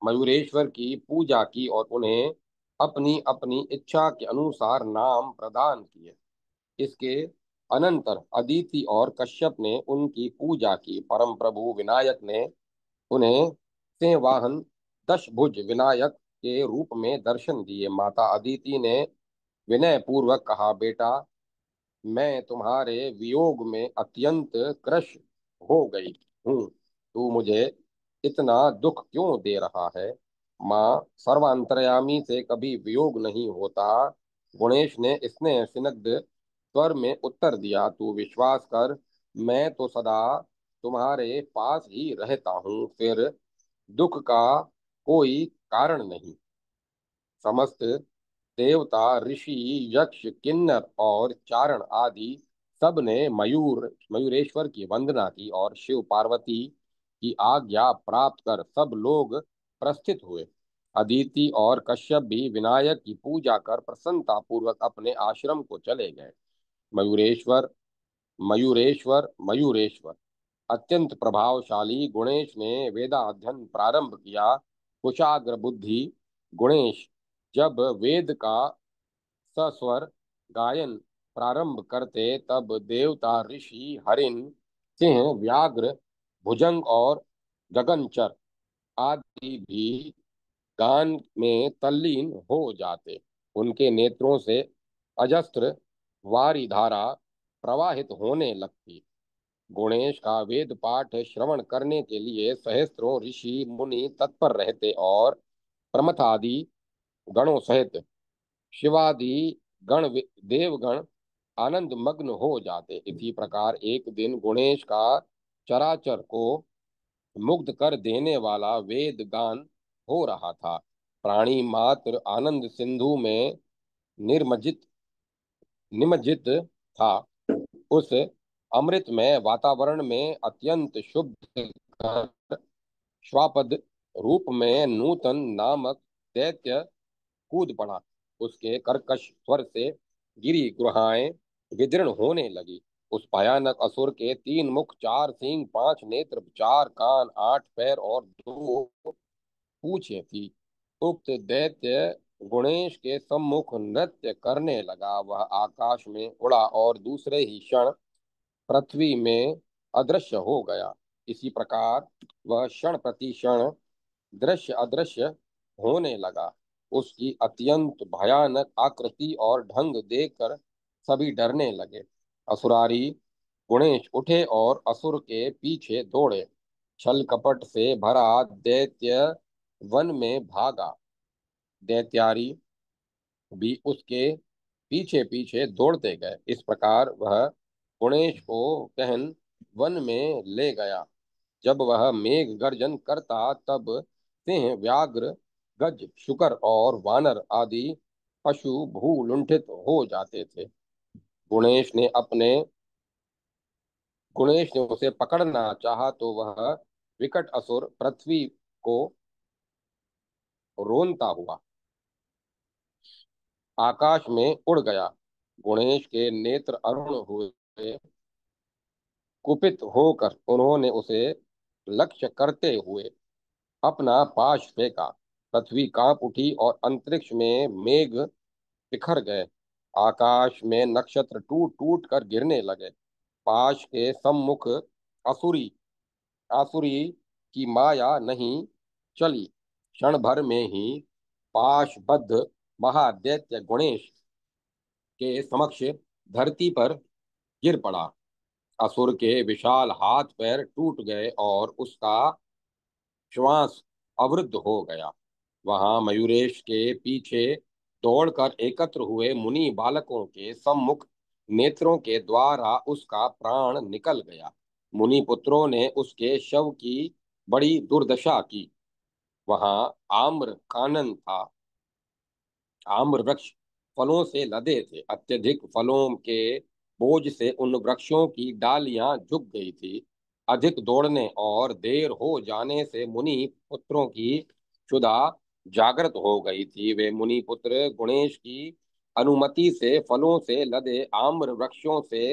मयूरेश्वर की पूजा की और उन्हें अपनी अपनी इच्छा के अनुसार नाम प्रदान किए। इसके अनंतर अदिति और कश्यप ने उनकी पूजा की। परम प्रभु विनायक ने उन्हें सिंहवाहन दशभुज विनायक के रूप में दर्शन दिए। माता अदिति ने विनय पूर्वक कहा, बेटा, मैं तुम्हारे वियोग में अत्यंत क्रश हो गई हूँ। तू मुझे इतना दुख क्यों दे रहा है? माँ सर्वांतर्यामी से कभी वियोग नहीं होता। गुणेश ने स्नेह सिनग्ध स्वर में उत्तर दिया, तू विश्वास कर, मैं तो सदा तुम्हारे पास ही रहता हूँ। फिर दुख का कोई कारण नहीं। समस्त देवता, ऋषि, यक्ष, किन्नर और चारण आदि सब ने मयूरेश्वर की वंदना की और शिव पार्वती की आज्ञा प्राप्त कर सब लोग प्रस्थित हुए। अदिति और कश्यप भी विनायक की पूजा कर प्रसन्नता पूर्वक अपने आश्रम को चले गए। मयूरेश्वर मयूरेश्वर मयूरेश्वर अत्यंत प्रभावशाली गुणेश ने वेदाध्ययन प्रारंभ किया। कुशाग्र बुद्धि गुणेश जब वेद का सस्वर गायन प्रारंभ करते, तब देवता, ऋषि, हरिण, सिंह, व्याघ्र, भुजंग और गगनचर आदि भी गान में तल्लीन हो जाते। उनके नेत्रों से अजस्त्र वारी धारा प्रवाहित होने लगती। गुणेश का वेद पाठ श्रवण करने के लिए सहस्त्रों ऋषि मुनि तत्पर रहते और प्रमथ आदि गणों सहित शिवादि देवगण आनंद मग्न हो जाते। इसी प्रकार एक दिन गुणेश का चराचर को मुग्ध कर देने वाला वेद गान हो रहा था। प्राणी मात्र आनंद सिंधु में निर्मजित निमज्जित था। उस अमृतमय वातावरण में अत्यंत शुद्ध श्वापद रूप में नूतन नामक दैत्य कूद पड़ा। उसके कर्कश स्वर से गिरी गुहाएं विदीर्ण होने लगी। उस भयानक असुर के 3 मुख, 4 सींग, 5 नेत्र, 4 कान, 8 पैर और 2 पूंछें थी। उक्त दैत्य गुणेश के सम्मुख नृत्य करने लगा। वह आकाश में उड़ा और दूसरे ही क्षण पृथ्वी में अदृश्य हो गया। इसी प्रकार वह क्षण प्रति क्षण दृश्य अदृश्य होने लगा। उसकी अत्यंत भयानक आकृति और ढंग देखकर सभी डरने लगे। असुरारी गुणेश उठे और असुर के पीछे दौड़े। छल कपट से भरा दैत्य वन में भागा। दैत्यारी भी उसके पीछे पीछे दौड़ते गए। इस प्रकार वह गुणेश को गहन वन में ले गया। जब वह मेघ गर्जन करता तब सिंह, व्याघ्र, गज, शुकर और वानर आदि पशु भू लुंठित हो जाते थे। गुणेश ने अपने गुणेश ने उसे पकड़ना चाहा तो वह विकट असुर पृथ्वी को रोनता हुआ आकाश में उड़ गया। गुणेश के नेत्र अरुण हुए। कुपित होकर उन्होंने उसे लक्ष्य करते हुए अपना पाश फेंका। पृथ्वी कांप उठी और अंतरिक्ष में मेघ बिखर गए। आकाश में नक्षत्र टूट टूट कर गिरने लगे। पाश के सम्मुख असुरी आसुरी की माया नहीं चली। क्षण भर में ही पाशबद्ध महादैत्य गुणेश के समक्ष धरती पर गिर पड़ा। असुर के विशाल हाथ पैर टूट गए और उसका श्वास अवरुद्ध हो गया। वहां मयूरेश के पीछे दौड़कर एकत्र हुए मुनि बालकों के सम्मुख नेत्रों के द्वारा उसका प्राण निकल गया। मुनि पुत्रों ने उसके शव की बड़ी दुर्दशा की। वहां आम्र कानन था। आम्र वृक्ष फलों से लदे थे। अत्यधिक फलों के बोझ से उन वृक्षों की डालियां झुक गई थी। अधिक दौड़ने और देर हो जाने से मुनि पुत्रों की क्षुधा जागृत हो गई थी। वे मुनि पुत्र गुणेश की अनुमति से फलों से लदे आम्र वृक्षों से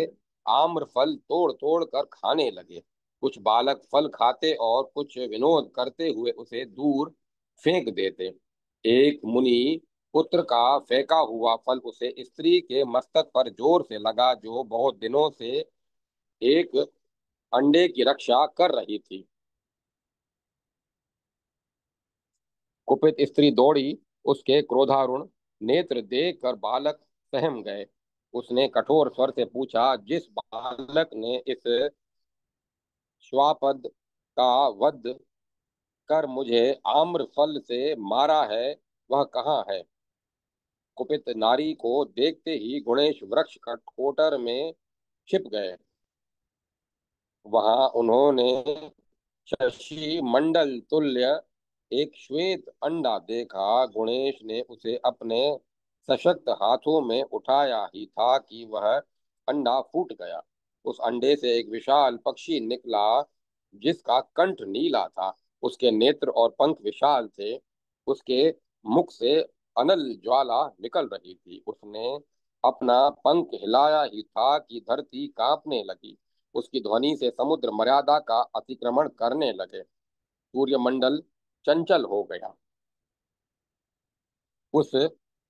आम्र फल तोड़ तोड़ कर खाने लगे। कुछ बालक फल खाते और कुछ विनोद करते हुए उसे दूर फेंक देते। एक मुनि पुत्र का फेंका हुआ फल उसे स्त्री के मस्तक पर जोर से लगा, जो बहुत दिनों से एक अंडे की रक्षा कर रही थी। कुपित स्त्री दौड़ी। उसके क्रोधारुण नेत्र देख कर बालक सहम गए। उसने कठोर स्वर से पूछा, जिस बालक ने इस श्वापद का वध कर मुझे आम्र फल से मारा है, वह कहाँ है? कुपित नारी को देखते ही गुणेश वृक्ष कठोटर में छिप गए। वहां उन्होंने शशि मंडल तुल्य एक श्वेत अंडा देखा। गुणेश ने उसे अपने सशक्त हाथों में उठाया ही था कि वह अंडा फूट गया। उस अंडे से एक विशाल पक्षी निकला, जिसका कंठ नीला था। उसके नेत्र और पंख विशाल थे। उसके मुख से अनल ज्वाला निकल रही थी। उसने अपना पंख हिलाया ही था कि धरती कांपने लगी। उसकी ध्वनि से समुद्र मर्यादा का अतिक्रमण करने लगे। सूर्यमंडल चंचल हो गया। उस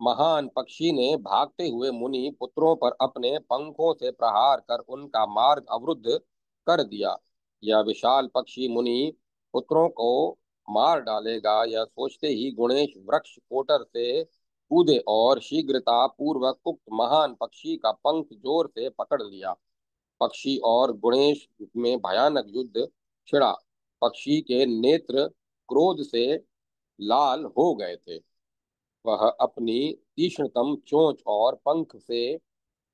महान पक्षी ने भागते हुए मुनि पुत्रों पर अपने पंखों से प्रहार कर उनका मार्ग अवरुद्ध कर दिया। यह विशाल पक्षी मुनि पुत्रों को मार डालेगा, यह सोचते ही गुणेश वृक्ष कोटर से कूदे और शीघ्रता पूर्वक उक्त महान पक्षी का पंख जोर से पकड़ लिया। पक्षी और गुणेश में भयानक युद्ध छिड़ा। पक्षी के नेत्र क्रोध से लाल हो गए थे। वह अपनी तीक्ष्णतम चोंच और पंख से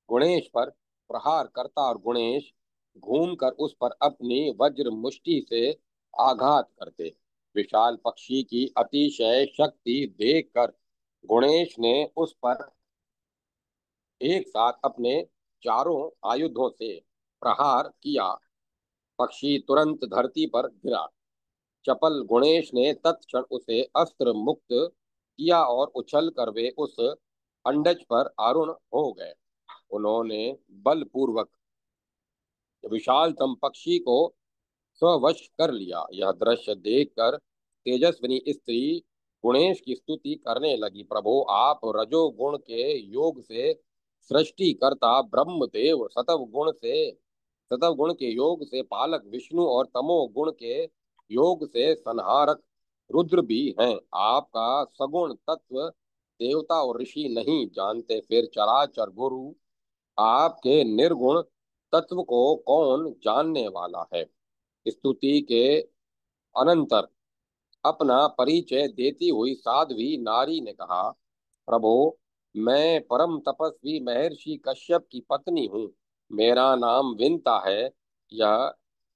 गुणेश पर प्रहार करता और गुणेश घूमकर उस पर अपनी वज्र मुष्टि से आघात करते। विशाल पक्षी की अतिशय शक्ति देखकर गुणेश ने उस पर एक साथ अपने चारों आयुधों से प्रहार किया। पक्षी तुरंत धरती पर गिरा। चपल गुणेश ने तत्क्षण उसे अस्त्र मुक्त किया और उछल कर वे उस अंडज पर आरूढ़ हो गए। उन्होंने बलपूर्वक विशालतम पक्षी को स्ववश कर लिया। यह दृश्य देखकर तेजस्विनी स्त्री गुणेश की स्तुति करने लगी। प्रभु, आप रजोगुण के योग से सृष्टि करता ब्रह्मदेव, सतव गुण के योग से पालक विष्णु और तमो गुण के योग से संहारक रुद्र भी हैं। आपका सगुण तत्व देवता और ऋषि नहीं जानते, फिर चराचर गुरु आपके निर्गुण तत्व को कौन जानने वाला है। स्तुति के अनंतर अपना परिचय देती हुई साध्वी नारी ने कहा, प्रभो, मैं परम तपस्वी महर्षि कश्यप की पत्नी हूँ। मेरा नाम विंता है। यह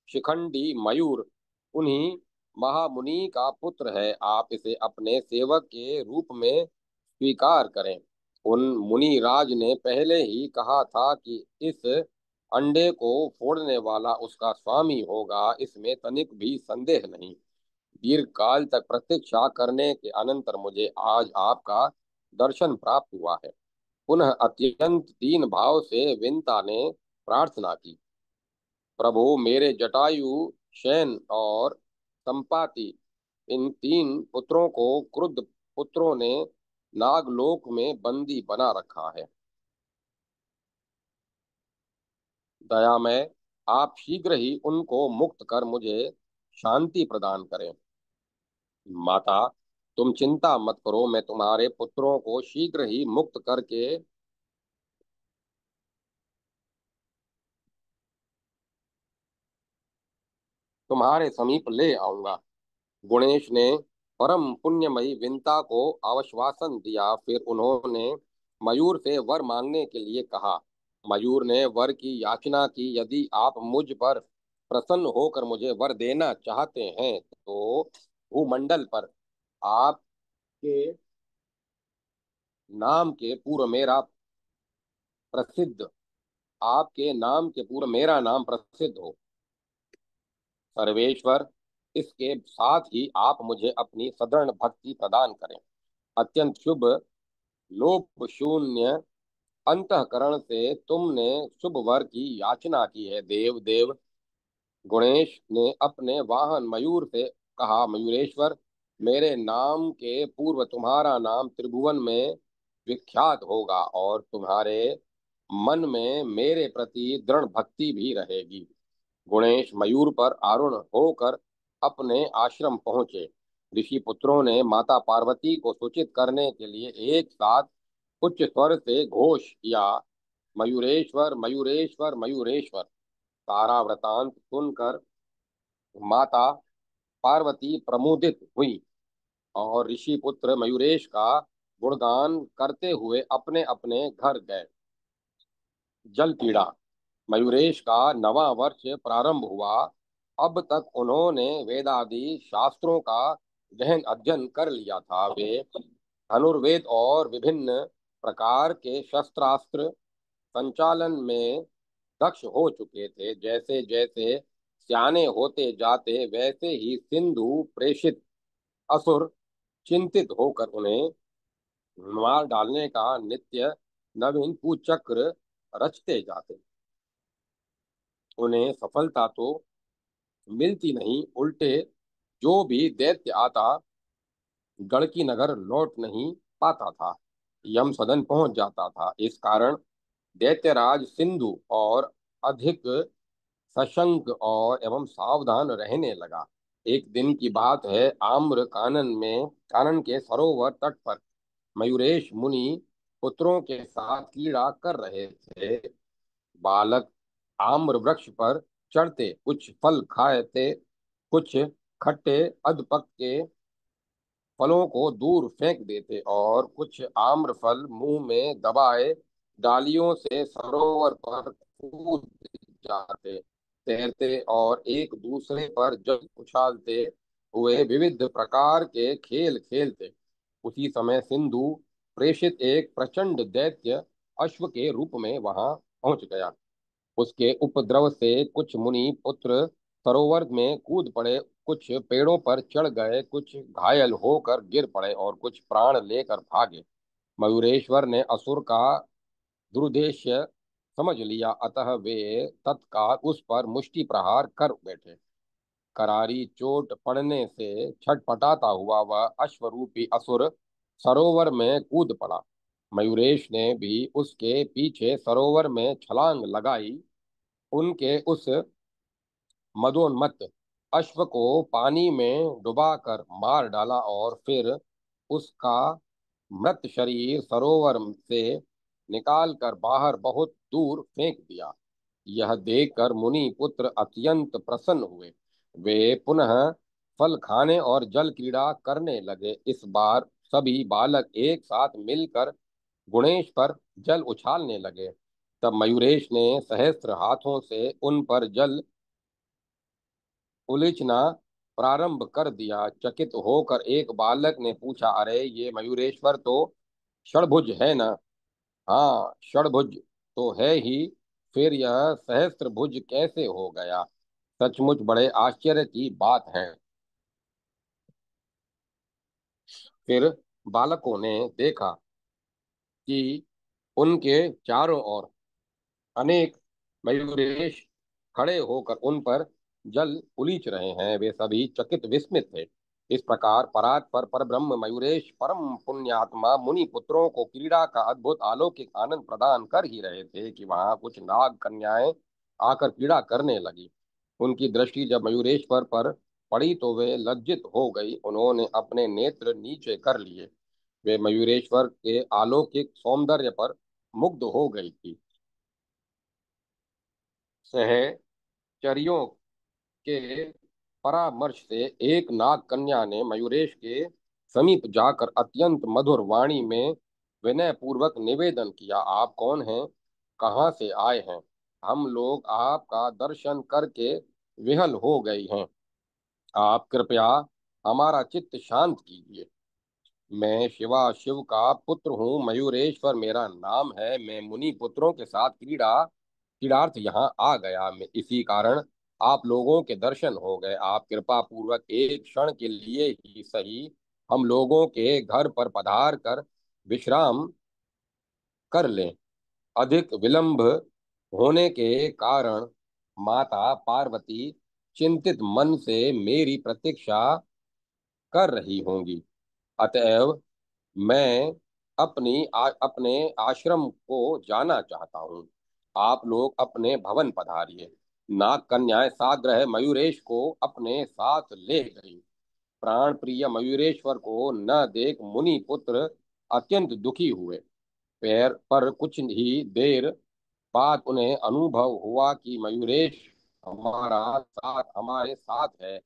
शिखंडी मयूर उन्हीं महामुनि का पुत्र है। आप इसे अपने सेवक के रूप में स्वीकार करें। उन मुनि राज ने पहले ही कहा था कि इस अंडे को फोड़ने वाला उसका स्वामी होगा, इसमें तनिक भी संदेह नहीं। दीर्घ काल तक प्रतीक्षा करने के अनंतर मुझे आज आपका दर्शन प्राप्त हुआ है। पुनः अत्यंत दीन भाव से विंता ने प्रार्थना की, प्रभु, मेरे जटायु, शयन और संपाति, इन तीन पुत्रों को क्रुद्ध पुत्रों ने नागलोक में बंदी बना रखा है। दयामय, आप शीघ्र ही उनको मुक्त कर मुझे शांति प्रदान करें। माता, तुम चिंता मत करो, मैं तुम्हारे पुत्रों को शीघ्र ही मुक्त करके तुम्हारे समीप ले आऊंगा। गुणेश ने परम पुण्यमयी विंता को आश्वासन दिया। फिर उन्होंने मयूर से वर मांगने के लिए कहा। मयूर ने वर की याचना की, यदि आप मुझ पर प्रसन्न होकर मुझे वर देना चाहते हैं तो भूमंडल पर आपके नाम के पूर्व मेरा प्रसिद्ध आपके नाम के पूर्व मेरा नाम प्रसिद्ध हो। सर्वेश्वर, इसके साथ ही आप मुझे अपनी सदृढ़ भक्ति प्रदान करें। अत्यंत शुभ लोभ शून्य अंतःकरण से तुमने शुभ वर की याचना की है। देव देव गुणेश ने अपने वाहन मयूर से कहा, मयूरेश्वर, मेरे नाम के पूर्व तुम्हारा नाम त्रिभुवन में विख्यात होगा और तुम्हारे मन में मेरे प्रति दृढ़ भक्ति भी रहेगी। गुणेश मयूर पर आरूढ़ होकर अपने आश्रम पहुंचे। ऋषि पुत्रों ने माता पार्वती को सूचित करने के लिए एक साथ उच्च स्वर से घोष किया, मयूरेश्वर, मयूरेश्वर, मयूरेश्वर। सारा वृतांत सुनकर माता पार्वती प्रमुदित हुई और ऋषि पुत्र मयूरेश का गुणगान करते हुए अपने अपने घर गए। जल पीड़ा। मयूरेश का नवा वर्ष प्रारंभ हुआ। अब तक उन्होंने वेदादि शास्त्रों का गहन अध्ययन कर लिया था। वे धनुर्वेद और विभिन्न प्रकार के शस्त्रास्त्र संचालन में दक्ष हो चुके थे। जैसे जैसे सियाने होते जाते वैसे ही सिंधु प्रेषित असुर चिंतित होकर उन्हें मार डालने का नित्य नवीन कुचक्र रचते जाते। उन्हें सफलता तो मिलती नहीं, उल्टे जो भी दैत्य आता गढ़ की नगर लौट नहीं पाता था, यम सदन पहुंच जाता था। इस कारण दैत्यराज सिंधु और अधिक सशंक और एवं सावधान रहने लगा। एक दिन की बात है, आम्र कानन के सरोवर तट पर मयूरेश मुनि पुत्रों के साथ क्रीड़ा कर रहे थे। बालक आम्र वृक्ष पर चढ़ते कुछ फल खाते, कुछ खट्टे अधपक के फलों को दूर फेंक देते और कुछ आम्र फल मुंह में दबाए डालियों से सरोवर पर कूद जाते, तैरते और एक दूसरे पर जल उछालते हुए विविध प्रकार के खेल खेलते। उसी समय सिंधु प्रेषित एक प्रचंड दैत्य अश्व के रूप में वहां पहुंच गया। उसके उपद्रव से कुछ मुनि पुत्र सरोवर में कूद पड़े, कुछ पेड़ों पर चढ़ गए, कुछ घायल होकर गिर पड़े और कुछ प्राण लेकर भागे। मयूरेश्वर ने असुर का दुर्देश्य समझ लिया, अतः वे तत्काल उस पर मुष्टि प्रहार कर बैठे। करारी चोट पड़ने से छटपटाता हुआ वह अश्वरूपी असुर सरोवर में कूद पड़ा। मयूरेश ने भी उसके पीछे सरोवर में छलांग लगाई। उनके उस मदोन्मत्त अश्व को पानी में डुबाकर मार डाला और फिर उसका मृत शरीर सरोवर से निकालकर बाहर बहुत दूर फेंक दिया। यह देखकर मुनि पुत्र अत्यंत प्रसन्न हुए। वे पुनः फल खाने और जल क्रीड़ा करने लगे। इस बार सभी बालक एक साथ मिलकर गुणेश पर जल उछालने लगे। तब मयूरेश ने सहस्त्र हाथों से उन पर जल उलीचना प्रारंभ कर दिया। चकित होकर एक बालक ने पूछा, अरे ये मयूरेश्वर तो षड्भुज है ना? हाँ, षड्भुज तो है ही, फिर यह सहस्त्रभुज कैसे हो गया? सचमुच बड़े आश्चर्य की बात है। फिर बालकों ने देखा कि उनके चारों ओर अनेक मयूरेश खड़े होकर उन पर जल उलीच रहे हैं। वे सभी चकित विस्मित थे। इस प्रकार परात्पर पर ब्रह्म मयूरेश परम पुण्यात्मा मुनि पुत्रों को क्रीड़ा का अद्भुत अलौकिक आनंद प्रदान कर ही रहे थे कि वहां कुछ नाग कन्याएं आकर क्रीड़ा करने लगी। उनकी दृष्टि जब मयूरेश्वर पर पड़ी तो वे लज्जित हो गई। उन्होंने अपने नेत्र नीचे कर लिए। वे मयूरेश्वर के अलौकिक सौंदर्य पर मुग्ध हो गई थी। सहचरियों के परामर्श से एक नाग कन्या ने मयूरेश के समीप जाकर अत्यंत मधुर वाणी में विनय पूर्वक निवेदन किया, आप कौन हैं? कहाँ से आए हैं? हम लोग आपका दर्शन करके विहल हो गई हैं। आप कृपया हमारा चित्त शांत कीजिए। मैं शिवा शिव का पुत्र हूँ, मयूरेश्वर मेरा नाम है। मैं मुनि पुत्रों के साथ क्रीड़ार्थ यहाँ आ गया। मैं इसी कारण आप लोगों के दर्शन हो गए। आप कृपा पूर्वक एक क्षण के लिए ही सही हम लोगों के घर पर पधार कर विश्राम कर लें। अधिक विलंब होने के कारण माता पार्वती चिंतित मन से मेरी प्रतीक्षा कर रही होंगी। अतएव मैं अपने आश्रम को जाना चाहता हूँ। आप लोग अपने भवन पधारिए। नाग कन्याएं साग्रह मयूरेश को अपने साथ ले गई। प्राण प्रिय मयूरेश्वर को न देख मुनि पुत्र अत्यंत दुखी हुए। पैर पर कुछ ही देर बाद उन्हें अनुभव हुआ कि मयूरेश हमारे साथ है।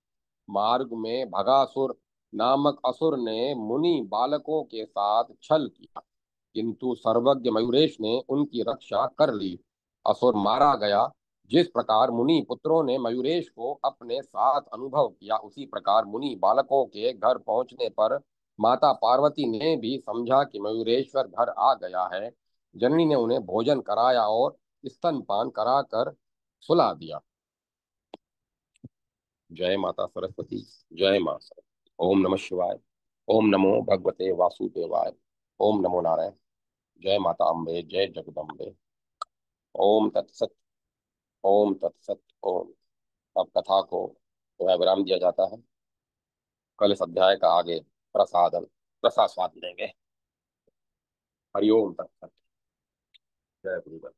मार्ग में भगासुर नामक असुर ने मुनि बालकों के साथ छल किया, किंतु सर्वज्ञ मयूरेश ने उनकी रक्षा कर ली। असुर मारा गया। जिस प्रकार मुनि पुत्रों ने मयूरेश को अपने साथ अनुभव किया, उसी प्रकार मुनि बालकों के घर पहुंचने पर माता पार्वती ने भी समझा कि मयूरेश्वर घर आ गया है। जननी ने उन्हें भोजन कराया और स्तनपान कराकर सुला दिया। जय माता सरस्वती। जय मां सरस्वती। ओम नमः शिवाय। ओम नमो भगवते वासुदेवाय। ओम नमो नारायण। जय माता अम्बे। जय जगदम्बे। ओम तत्सत। ओम तत्सत। ओम। अब कथा को विराम दिया जाता है। कल इस अध्याय का आगे प्रसाद लेंगे। हरिओम तत्सत। जय गुरुदेव।